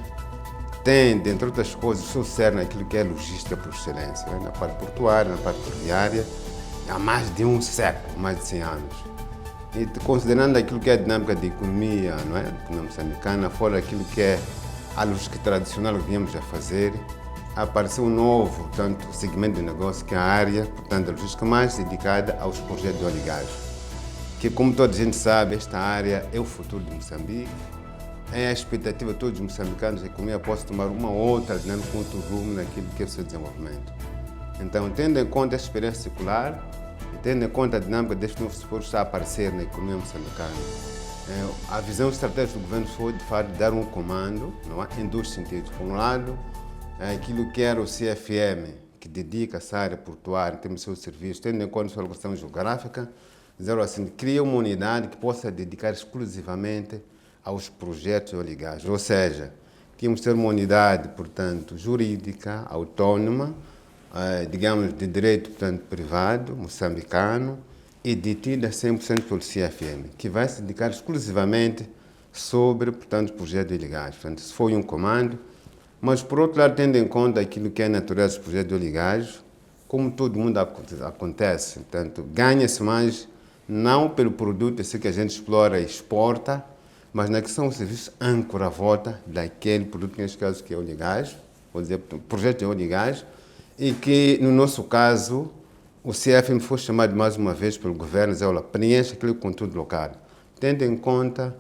tem, dentre outras coisas, o seu cerne naquilo que é logística por excelência, né? Na parte portuária, na parte ferroviária, há mais de um século, mais de 100 anos. E considerando aquilo que é a dinâmica de economia, não é, economia moçambicana, fora aquilo que é a logística tradicional que viemos a fazer, apareceu um novo, portanto, segmento de negócio, que é a área, portanto, a logística mais dedicada aos projetos de óleo e gás. Que, como toda a gente sabe, esta área é o futuro de Moçambique, é a expectativa de todos os moçambicanos, a economia possa tomar uma outra dinâmica, um outro rumo naquilo que é o seu desenvolvimento. Então, tendo em conta a experiência circular, e tendo em conta a dinâmica deste novo setor que está a aparecer na economia moçambicana, a visão estratégica do governo foi, de fato, dar um comando, não é? Em dois sentidos. Por um lado, aquilo que era o CFM, que dedica essa área portuária em termos de seus serviços, tendo em conta a sua localização geográfica, dizer assim, cria uma unidade que possa dedicar exclusivamente aos projetos de óleo e gás. Ou seja, tínhamos ter uma unidade, portanto, jurídica, autônoma, digamos, de direito, portanto, privado, moçambicano, e detida 100% pelo CFM, que vai se dedicar exclusivamente sobre, portanto, projetos de óleo e gás. Portanto, isso foi um comando, mas, por outro lado, tendo em conta aquilo que é a natureza dos projetos de óleo e gás, como todo mundo acontece, portanto, ganha-se mais, não pelo produto esse que a gente explora e exporta, mas na questão do serviço âncora à volta daquele produto, neste caso, que é óleo e gás, vou dizer, projeto de óleo e gás, e que, no nosso caso, o CFM foi chamado mais uma vez pelo governo, dizer, olha, preenche aquele conteúdo local, tendo em conta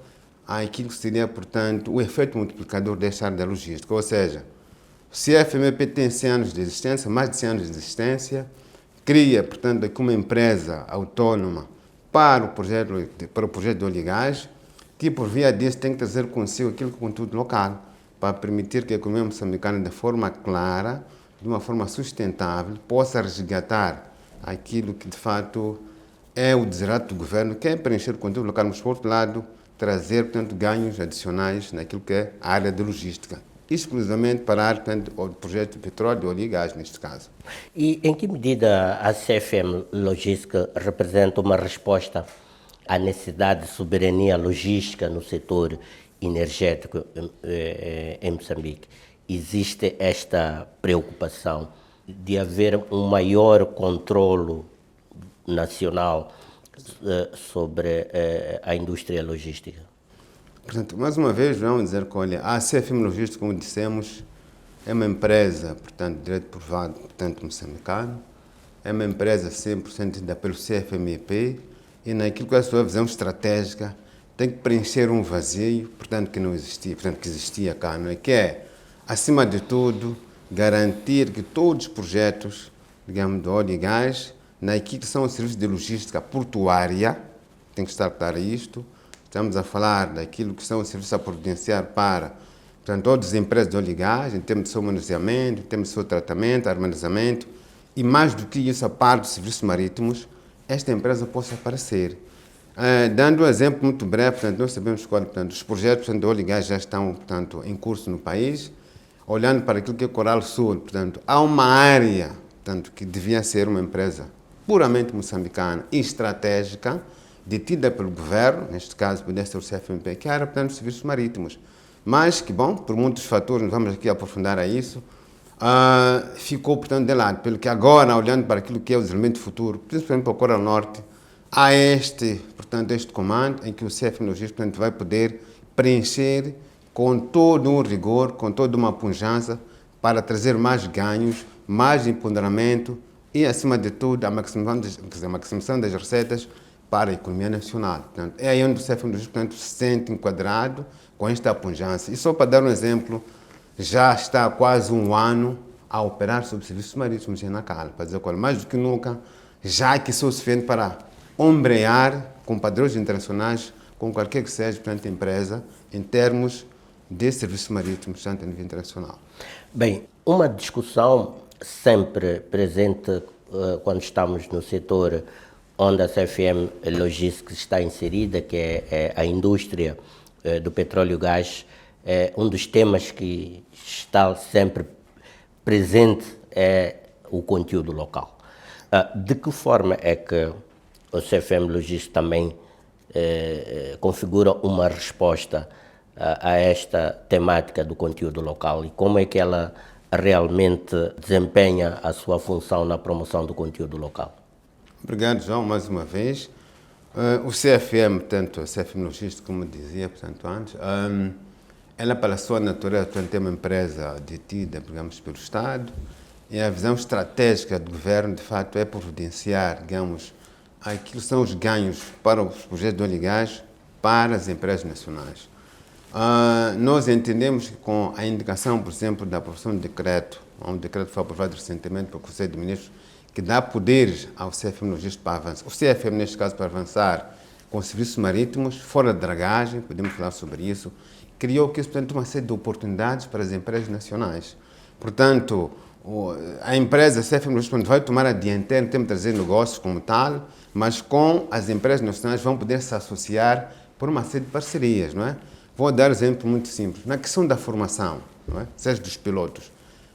aquilo que seria, portanto, o efeito multiplicador desta área da logística. Ou seja, o CFMP tem 100 anos de existência, mais de 100 anos de existência, cria, portanto, aqui uma empresa autônoma para o projeto de óleo e gás, que, por via disso, tem que trazer consigo aquilo que é o conteúdo local, para permitir que a economia moçambicana, de forma clara, de uma forma sustentável, possa resgatar aquilo que, de fato, é o desidrato do governo, que é preencher o conteúdo local, mas, por outro lado, trazer, portanto, ganhos adicionais naquilo que é a área de logística, exclusivamente para a área, portanto, do projeto de petróleo, de óleo e gás, neste caso. E em que medida a CFM Logística representa uma resposta à necessidade de soberania logística no setor energético em Moçambique? Existe esta preocupação de haver um maior controlo nacional sobre a indústria logística? Portanto, mais uma vez, vamos dizer que, olha, a CFM Logística, como dissemos, é uma empresa, portanto, de direito privado, portanto, moçambicano, é uma empresa 100% da pelo CFMEP e naquilo que é a sua visão estratégica, tem que preencher um vazio, portanto, que não existia, portanto, que existia cá, não é? Que é, acima de tudo, garantir que todos os projetos, digamos, de óleo e gás, naquilo que são os serviços de logística portuária, tem que estar claro isto, estamos a falar daquilo que são os serviços a providenciar para, portanto, todas as empresas de óleo e gás, em termos de seu manuseamento, em termos de seu tratamento, armazenamento, e mais do que isso, a parte dos serviços marítimos, esta empresa possa aparecer. Dando um exemplo muito breve, portanto, nós sabemos que os projetos portanto, de óleo e gás já estão portanto, em curso no país. Olhando para aquilo que é Coral Sul, portanto, há uma área portanto, que devia ser uma empresa puramente moçambicana e estratégica, detida pelo governo, neste caso, poderia ser o CFMP, que era, portanto, os serviços marítimos. Mas que, bom, por muitos fatores, não vamos aqui aprofundar a isso, ficou, portanto, de lado. Pelo que agora, olhando para aquilo que é o desenvolvimento futuro, principalmente para o Coral Norte, há este comando em que o CFM Logística, portanto, vai poder preencher com todo um rigor, com toda uma pujança, para trazer mais ganhos, mais empoderamento e, acima de tudo, a maximização das receitas para a economia nacional. Portanto, é aí onde o CFM Logística, portanto, se sente enquadrado com esta pujança. E só para dar um exemplo, já está há quase um ano a operar sobre serviços marítimos em Nacala, para dizer qual, mais do que nunca, já que sou suficiente para ombrear com padrões internacionais, com qualquer que seja, portanto, empresa, em termos de serviços marítimos, tanto a nível internacional. Bem, uma discussão sempre presente quando estamos no setor onde a CFM Logistics está inserida, que é a indústria do petróleo e gás, um dos temas que está sempre presente é o conteúdo local. De que forma é que o CFM Logistics também configura uma resposta a esta temática do conteúdo local e como é que ela realmente desempenha a sua função na promoção do conteúdo local? Obrigado, João, mais uma vez. O CFM, portanto, a CFM Logística, como dizia portanto, antes, ela, pela sua natureza, portanto, é uma empresa detida, digamos, pelo Estado, e a visão estratégica do governo, de fato, é providenciar, digamos, aquilo que são os ganhos para os projetos de óleo e gás para as empresas nacionais. Nós entendemos que com a indicação, por exemplo, da aprovação de decreto, um decreto que foi aprovado recentemente pelo Conselho de Ministros, que dá poderes ao CFM Logística para avançar. O CFM, neste caso, para avançar com serviços marítimos, fora de dragagem, podemos falar sobre isso, criou aqui, portanto, uma série de oportunidades para as empresas nacionais. Portanto, a empresa CFM Logística vai tomar a dianteira, tem que trazer negócios como tal, mas com as empresas nacionais vão poder se associar por uma série de parcerias, não é? Vou dar um exemplo muito simples. Na questão da formação, não é? Seja dos pilotos,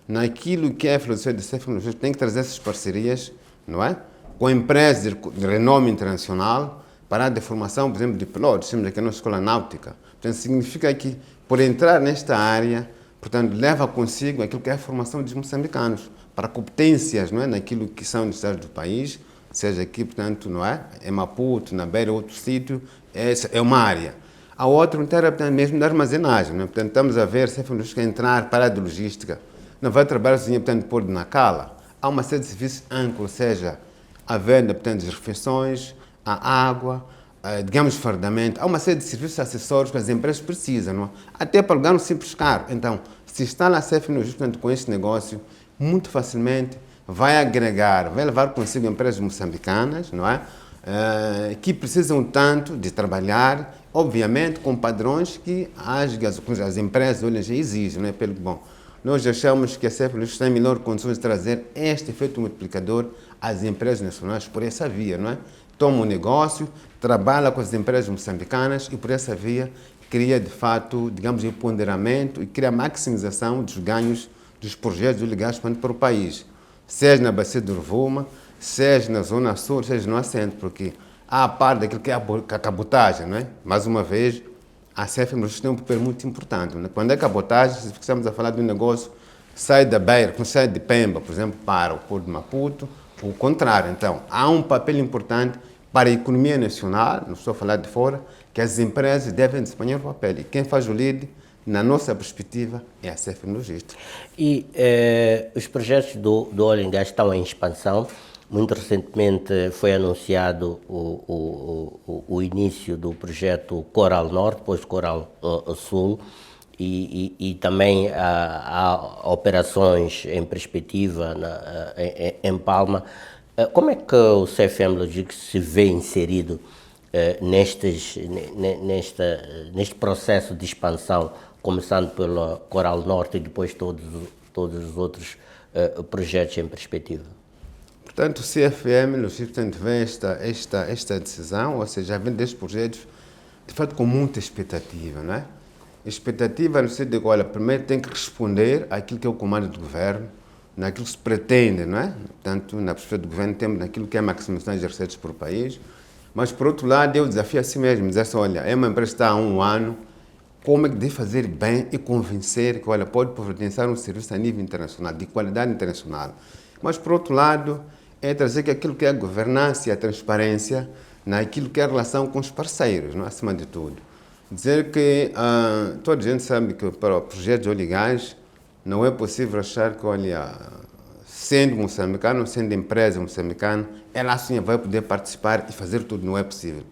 naquilo que é a filosofia da CFM Logística, tem que trazer essas parcerias, não é? Com empresas de renome internacional para a de formação, por exemplo, de pilotos, temos aqui a nossa escola náutica. Portanto, significa que, por entrar nesta área, portanto, leva consigo aquilo que é a formação dos moçambicanos, para competências, não é? Naquilo que são necessários do país, seja aqui, portanto, não é? Em Maputo, na Beira, outro sítio, essa é uma área. A outra, portanto, mesmo da armazenagem, não é? Portanto, estamos a ver se a Logística entrar para a de logística, não vai trabalhar sozinha, portanto, por Nacala. Há uma série de serviços âncora, ou seja, a venda, portanto, das refeições, a água, digamos, fardamento. Há uma série de serviços acessórios que as empresas precisam, não é? Até para alugar um simples carro. Então, se está na CFM Logística, portanto, com este negócio, muito facilmente vai agregar, vai levar consigo empresas moçambicanas, não é? Que precisam tanto de trabalhar, obviamente, com padrões que as empresas hoje exigem, não é? Pelo bom. Nós achamos que a CFM Logística tem melhor condições de trazer este efeito multiplicador às empresas nacionais por essa via, não é? Toma um negócio, trabalha com as empresas moçambicanas e por essa via cria, de fato, digamos, empoderamento e cria a maximização dos ganhos dos projetos ligados para o país, seja na Bacia do Rovuma, seja na Zona Sul, seja no Assento, porque há a parte daquilo que é a cabotagem, não é? Mais uma vez, a CFM Logística tem um papel muito importante. Né? Quando é cabotagem, se estamos a falar de um negócio, sai da Beira, sai de Pemba, por exemplo, para o Porto de Maputo, o contrário. Então, há um papel importante para a economia nacional, não estou a falar de fora, que as empresas devem desempenhar o papel. E quem faz o lead, na nossa perspectiva, é a CFM Logística. E os projetos do óleo e gás estão em expansão, Muito recentemente foi anunciado o início do projeto Coral Norte, depois Coral Sul, e também há operações em perspectiva em Palma. Como é que o CFM Logistics se vê inserido neste processo de expansão, começando pelo Coral Norte e depois todos os outros projetos em perspectiva? Portanto, o CFM Logistics vê esta decisão, ou seja, vem destes projetos, de fato, com muita expectativa, não é? Expectativa no sentido de que, olha, primeiro tem que responder àquilo que é o comando do governo, naquilo que se pretende, não é? Portanto, na perspectiva do governo, temos naquilo que é a maximização de receitas por país, mas, por outro lado, é o desafio a si mesmo, dizer assim, olha, é uma empresa que está há um ano, como é que deve fazer bem e convencer que, olha, pode providenciar um serviço a nível internacional, de qualidade internacional. Mas, por outro lado, é trazer que aquilo que é a governança e a transparência naquilo que é a relação com os parceiros, não? Acima de tudo. Dizer que toda a gente sabe que para projetos de óleo e gás não é possível achar que, olha, sendo moçambicano, sendo empresa moçambicana, ela assim vai poder participar e fazer tudo, não é possível.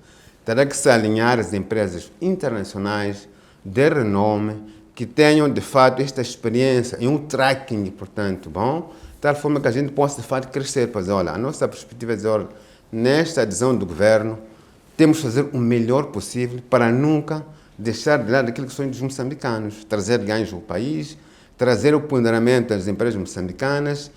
Terá que se alinhar as empresas internacionais de renome que tenham, de fato, esta experiência e um tracking, portanto, bom, de tal forma que a gente possa, de fato, crescer. Para dizer, olha, a nossa perspectiva é dizer, olha, nesta adesão do governo, temos de fazer o melhor possível para nunca deixar de lado aquilo que são os moçambicanos, trazer ganhos ao país, trazer o ponderamento das empresas moçambicanas,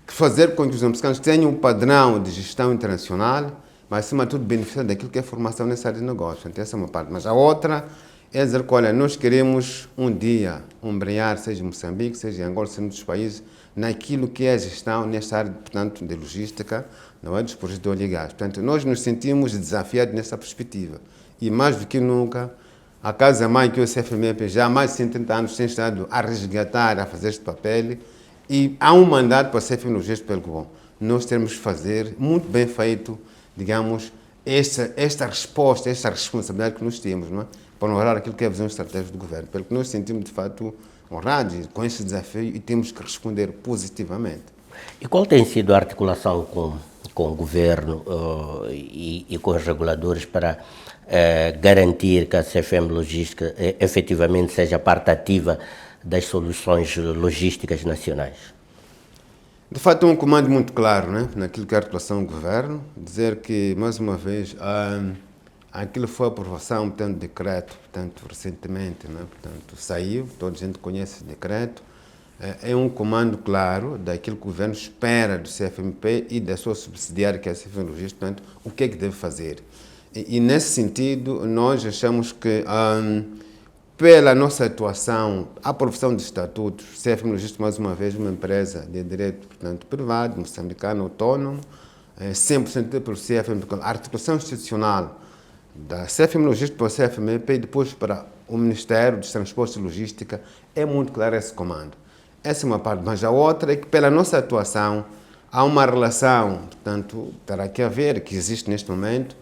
fazer com que os moçambicanos tenham um padrão de gestão internacional, mas, acima de tudo, beneficiar daquilo que é a formação nessa área de negócio. Então, essa é uma parte. Mas a outra é dizer que, olha, nós queremos um dia ombrear, seja em Moçambique, seja em Angola, seja em outros países, naquilo que é a gestão nesta área, portanto, de logística, não é, dos projetos de óleo e gás. Portanto, nós nos sentimos desafiados nessa perspectiva. E mais do que nunca, a casa-mãe que o CFMP já há mais de 130 anos tem estado a resgatar, a fazer este papel, e há um mandato para o CFM Logística pelo bom. Nós temos de fazer, muito bem feito, digamos, esta resposta, esta responsabilidade que nós temos, não é? Para honrar aquilo que é a visão estratégica do governo. Pelo que nós sentimos, de fato, honrados com este desafio e temos que responder positivamente. E qual tem sido a articulação com o governo e com os reguladores para garantir que a CFM Logística efetivamente seja parte ativa das soluções logísticas nacionais? De fato, é um comando muito claro, né, naquilo que é a articulação do governo, dizer que, mais uma vez, aquilo foi a aprovação, portanto, decreto, portanto, recentemente, né, portanto, saiu, toda a gente conhece esse decreto, é um comando claro daquilo que o governo espera do CFMP e da sua subsidiária, que é a CFM Logística, portanto, o que é que deve fazer. E nesse sentido, nós achamos que, pela nossa atuação, a profissão de estatutos, o CFM Logística, mais uma vez, uma empresa de direito, portanto, privado, moçambicano, autônomo, 100% pelo CFMP, a articulação institucional da CFM Logística para o CFMP e depois para o Ministério dos Transportes e Logística, é muito claro esse comando. Essa é uma parte, mas a outra é que pela nossa atuação há uma relação, portanto, terá que haver, que existe neste momento,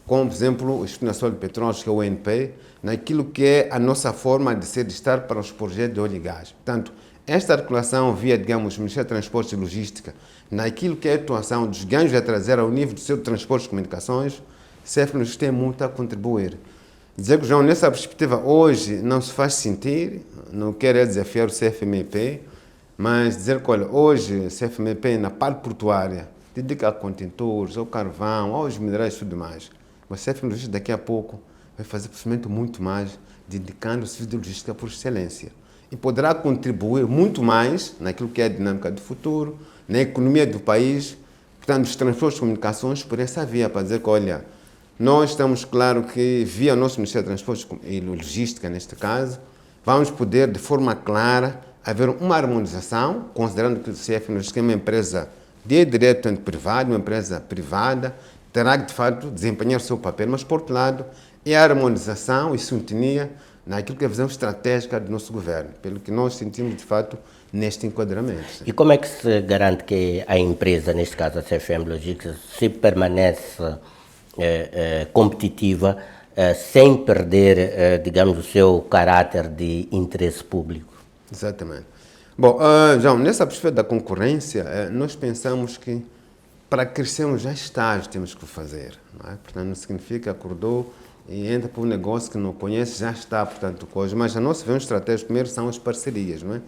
com, por exemplo, o Instituto Nacional de Petróleos, que é o ONP, naquilo que é a nossa forma de ser de estar para os projetos de óleo e gás. Portanto, esta articulação via, digamos, o Ministério de Transportes e Logística, naquilo que é a atuação dos ganhos a trazer ao nível do seu transporte e comunicações, o CFM tem muito a contribuir. Dizer que, João, nessa perspectiva, hoje não se faz sentir, não quero desafiar o CFMP, mas dizer que, olha, hoje o CFMP na parte portuária dedica a contentores, ao carvão, aos minerais e tudo mais. Mas o CFM daqui a pouco vai fazer procedimento muito mais, dedicando o serviço de logística por excelência. E poderá contribuir muito mais naquilo que é a dinâmica do futuro, na economia do país, portanto, os transportes e comunicações por essa via, para dizer que, olha, nós estamos claro que, via o nosso Ministério de Transportes e Logística, neste caso, vamos poder, de forma clara, haver uma harmonização, considerando que o CFM é uma empresa de direito privado, uma empresa privada, terá que, de fato, desempenhar o seu papel, mas, por outro lado, é a harmonização e sintonia naquilo que é a visão estratégica do nosso governo, pelo que nós sentimos, de fato, neste enquadramento. Sim. E como é que se garante que a empresa, neste caso a CFM Logistics, se permanece competitiva sem perder, digamos, o seu caráter de interesse público? Exatamente. Bom, João, nessa perspectiva da concorrência, nós pensamos que para crescermos já estágio temos que fazer, não é? Portanto, não significa acordou e entra para um negócio que não conhece, já está, portanto, coisa. Mas a nossa estratégia primeiro são as parcerias, não é?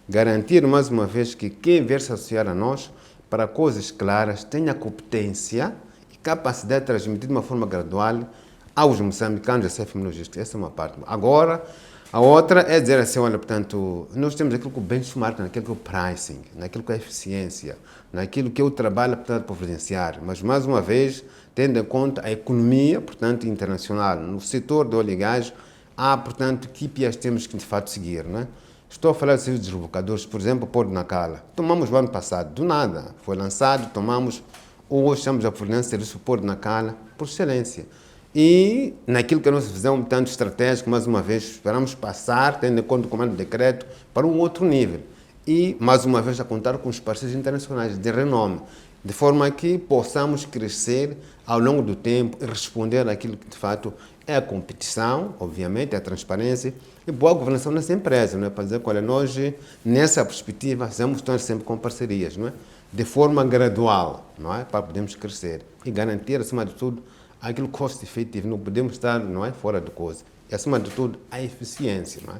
Garantir, mais uma vez, que quem vier se associar a nós, para coisas claras, tenha competência e capacidade de transmitir de uma forma gradual aos moçambicanos a CFM Logística. Essa é uma parte. Agora, a outra é dizer assim, olha, portanto, nós temos aquilo que o benchmark, naquilo que é o pricing, naquilo que é a eficiência, naquilo que é o trabalho, portanto, providenciar. Mas, mais uma vez, tendo em conta a economia, portanto, internacional. No setor do óleo e gás, há, portanto, KPIs temos que, de fato, seguir, não é? Estou a falar de serviços deslocadores, por exemplo, o Porto de Nacala. Tomamos o ano passado, do nada, foi lançado, tomamos, hoje estamos a fornecer serviço do Porto de Nacala, por excelência. E naquilo que é a nossa visão, tanto estratégica, mais uma vez, esperamos passar, tendo em conta o comando de decreto, para um outro nível. E, mais uma vez, a contar com os parceiros internacionais de renome, de forma que possamos crescer ao longo do tempo e responder àquilo que, de fato, é a competição, obviamente, é a transparência e boa governação nas empresas, não é? Para dizer, olha, nós, nessa perspectiva, vamos estar sempre com parcerias, não é? De forma gradual, não é? Para podermos crescer e garantir, acima de tudo, aquilo que fosse efetivo, não podemos estar, não é, fora de coisa. E, acima de tudo, a eficiência, não é?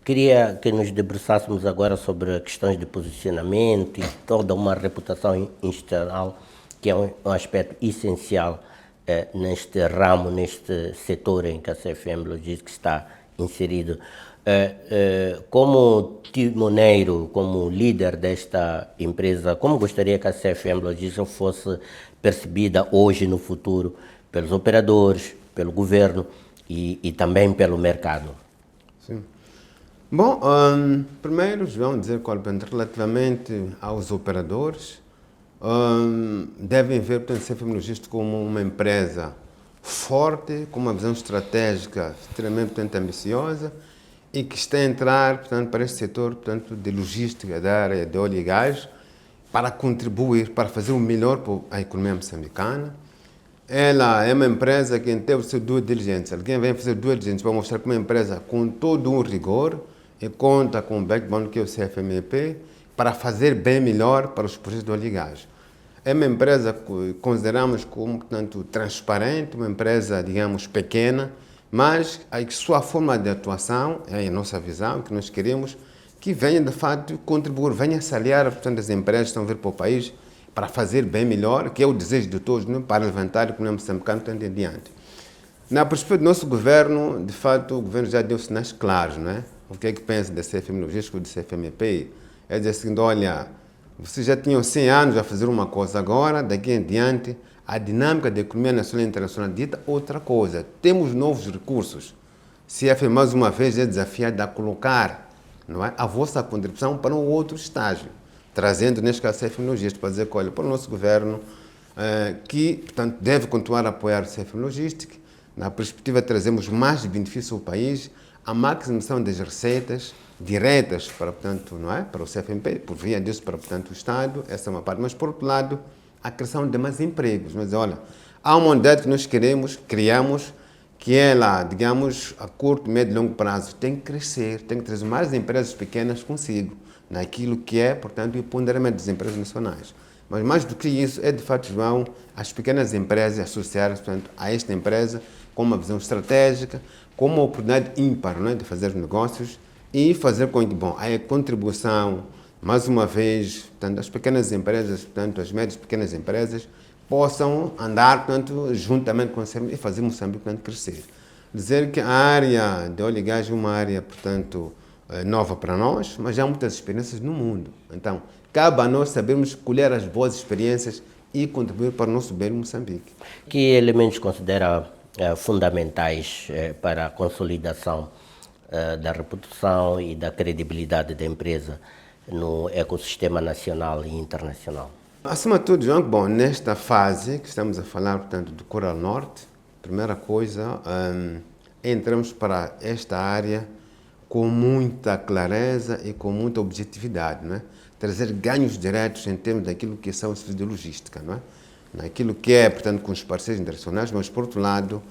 Queria que nos debruçássemos agora sobre questões de posicionamento e toda uma reputação institucional, que é um aspecto essencial neste ramo, neste setor em que a CFM Logística está inserido. Como timoneiro, como líder desta empresa, como gostaria que a CFM Logística fosse percebida hoje no futuro pelos operadores, pelo governo e também pelo mercado? Sim. Bom, primeiro, vamos dizer, relativamente aos operadores, devem ver, portanto, a CFM Logística como uma empresa forte, com uma visão estratégica extremamente, portanto, ambiciosa e que está a entrar, portanto, para este setor, portanto, de logística da área de óleo e gás para contribuir, para fazer o melhor para a economia moçambicana. Ela é uma empresa que teve o seu due diligence. Alguém vem fazer due diligence para mostrar que uma empresa com todo um rigor e conta com o backbone que é o CFMEP para fazer bem melhor para os projetos de óleo e gás. É uma empresa que consideramos como, portanto, transparente, uma empresa, digamos, pequena, mas a sua forma de atuação, é a nossa visão, que nós queremos, que venha, de fato, contribuir, venha aliar, portanto, as empresas que estão a vir para o país para fazer bem melhor, que é o desejo de todos, não? Para levantar a economia moçambicana e tanto em diante. Na perspectiva do nosso governo, de fato, o governo já deu sinais claros, não é? O que é que pensa da CFM Logística ou do CFMEP? É dizer assim, olha, vocês já tinham 100 anos a fazer uma coisa, agora, daqui em diante, a dinâmica da economia nacional e internacional dita outra coisa. Temos novos recursos. CFM, mais uma vez, é desafiado a colocar, não é, a vossa contribuição para um outro estágio, trazendo, neste caso, a CFM Logística, para dizer que, olha, para o nosso governo, que, portanto, deve continuar a apoiar a CFM Logística, na perspectiva de trazermos mais benefícios ao país, a maximização das receitas diretas para, portanto, não é, para o CFMP, por via disso, para, portanto, o Estado, essa é uma parte. Mas, por outro lado, a criação de mais empregos. Mas, olha, há uma unidade que nós criamos, que ela, digamos, a curto, médio e longo prazo, tem que crescer, tem que trazer mais empresas pequenas consigo, naquilo que é, portanto, o empoderamento das empresas nacionais. Mas, mais do que isso, é, de fato, João, as pequenas empresas associar-se, portanto, a esta empresa com uma visão estratégica, com uma oportunidade ímpar, não é, de fazer negócios e fazer com que, bom, a contribuição, mais uma vez, portanto, as pequenas empresas, portanto, as médias e pequenas empresas, possam andar, portanto, juntamente com a CFM e fazer Moçambique, portanto, crescer. Dizer que a área de óleo e gás é uma área, portanto, nova para nós, mas já há muitas experiências no mundo. Então, cabe a nós sabermos escolher as boas experiências e contribuir para o nosso bem Moçambique. Que elementos considera fundamentais para a consolidação da reputação e da credibilidade da empresa no ecossistema nacional e internacional? Acima de tudo, João, bom, nesta fase que estamos a falar, portanto, do Coral Norte, primeira coisa, entramos para esta área com muita clareza e com muita objetividade, não é? Trazer ganhos diretos em termos daquilo que são os serviços de logística, não é? Naquilo que é, portanto, com os parceiros internacionais, mas, por outro lado,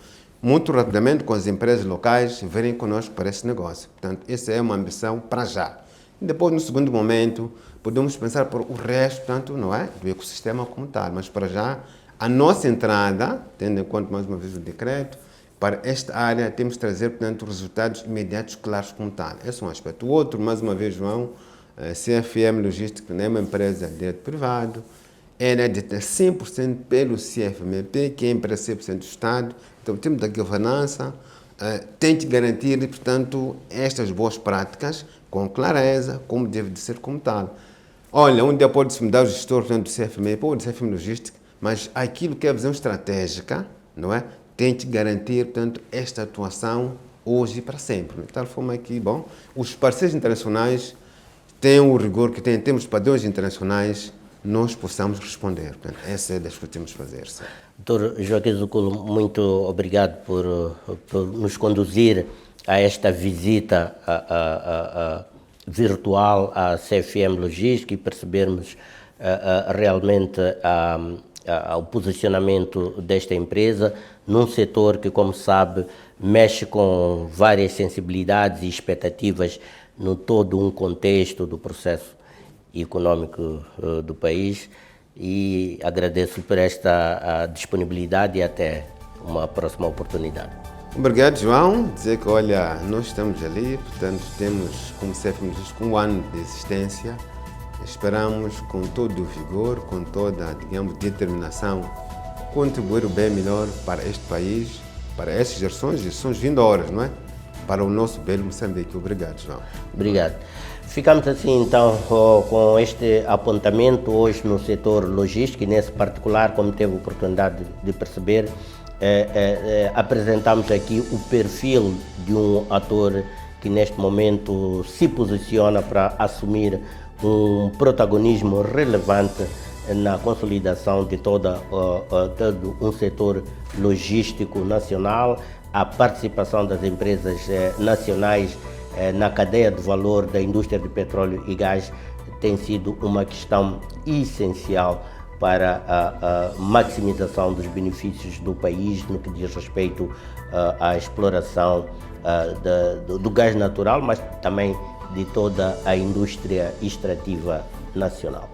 muito rapidamente com as empresas locais virem conosco para esse negócio. Portanto, essa é uma ambição para já. E depois, no segundo momento, podemos pensar por o resto, portanto, não é, do ecossistema como tal. Mas para já, a nossa entrada, tendo em conta mais uma vez o decreto, para esta área temos de trazer, portanto, resultados imediatos claros como tal. Esse é um aspecto. O outro, mais uma vez, João, CFM Logística não é uma empresa de direito privado, ela é detida 100% pelo CFMP, que é empresa 100% do Estado. Então, temos da governança, tem que garantir, portanto, estas boas práticas com clareza, como deve de ser como tal. Olha, um dia pode-se mudar o gestor, portanto, do CFMP ou do CFM Logística, mas aquilo que é a visão estratégica, não é? Tem que garantir, portanto, esta atuação hoje e para sempre. De tal forma que, bom, os parceiros internacionais têm o rigor que têm em termos de padrões internacionais, nós possamos responder. Portanto, essa é das que temos de fazer. Dr. Joaquim Zuculo, muito obrigado por nos conduzir a esta visita virtual à CFM Logística e percebermos realmente o posicionamento desta empresa num setor que, como sabe, mexe com várias sensibilidades e expectativas no todo um contexto do processo econômico do país, e agradeço por esta disponibilidade e até uma próxima oportunidade. Obrigado, João. Dizer que, olha, nós estamos ali, portanto, temos, como sempre, um ano de existência. Esperamos, com todo o vigor, com toda, digamos, determinação, contribuir o bem melhor para este país, para estas gerações vindouras, não é? Para o nosso belo Moçambique. Obrigado, João. Obrigado. Ficamos assim, então, com este apontamento hoje no setor logístico, e nesse particular, como teve a oportunidade de perceber, apresentamos aqui o perfil de um ator que neste momento se posiciona para assumir um protagonismo relevante na consolidação de todo um setor logístico nacional, a participação das empresas nacionais na cadeia de valor da indústria de petróleo e gás tem sido uma questão essencial para a maximização dos benefícios do país no que diz respeito à exploração do gás natural, mas também de toda a indústria extrativa nacional.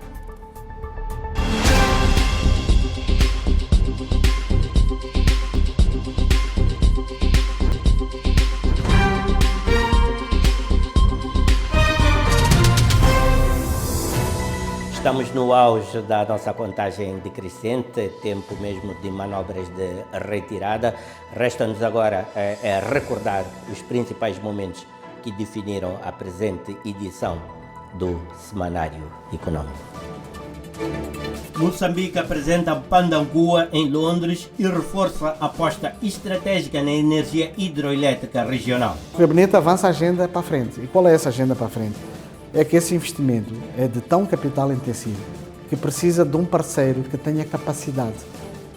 Estamos no auge da nossa contagem decrescente, tempo mesmo de manobras de retirada. Resta-nos agora recordar os principais momentos que definiram a presente edição do Semanário Econômico. Moçambique apresenta Pandangua em Londres e reforça a aposta estratégica na energia hidroelétrica regional. O gabinete avança a agenda para a frente. E qual é essa agenda para a frente? É que esse investimento é de tão capital intensivo que precisa de um parceiro que tenha capacidade.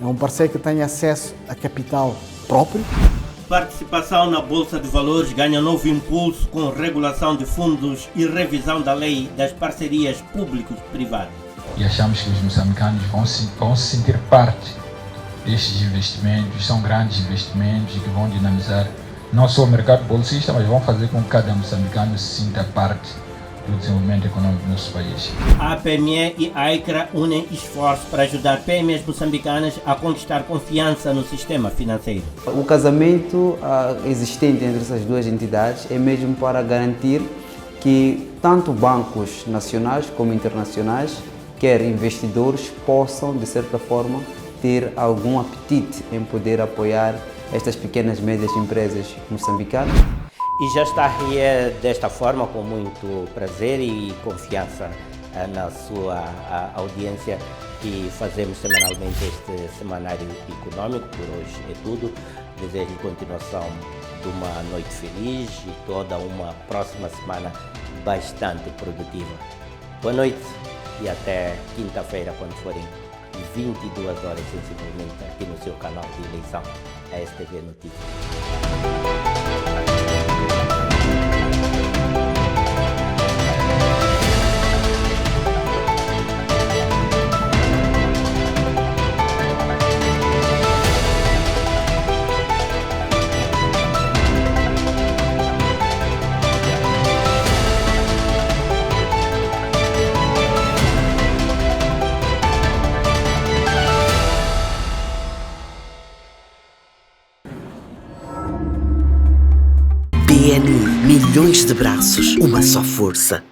É um parceiro que tenha acesso a capital próprio. Participação na Bolsa de Valores ganha novo impulso com regulação de fundos e revisão da lei das parcerias públicos-privadas. E achamos que os moçambicanos vão se sentir parte destes investimentos, são grandes investimentos que vão dinamizar não só o mercado bolsista, mas vão fazer com que cada moçambicano se sinta parte do desenvolvimento econômico do nosso país. A APME e a ICRA unem esforços para ajudar PMEs moçambicanas a conquistar confiança no sistema financeiro. O casamento existente entre essas duas entidades é mesmo para garantir que tanto bancos nacionais como internacionais, quer investidores, possam, de certa forma, ter algum apetite em poder apoiar estas pequenas e médias empresas moçambicanas. E já está aí desta forma, com muito prazer e confiança na sua audiência, que fazemos semanalmente este Semanário Econômico. Por hoje é tudo. Desejo continuação de uma noite feliz e toda uma próxima semana bastante produtiva. Boa noite e até quinta-feira, quando forem 22 horas sensivelmente, aqui no seu canal de eleição, a STV Notícias. GNI, milhões de braços, uma só força.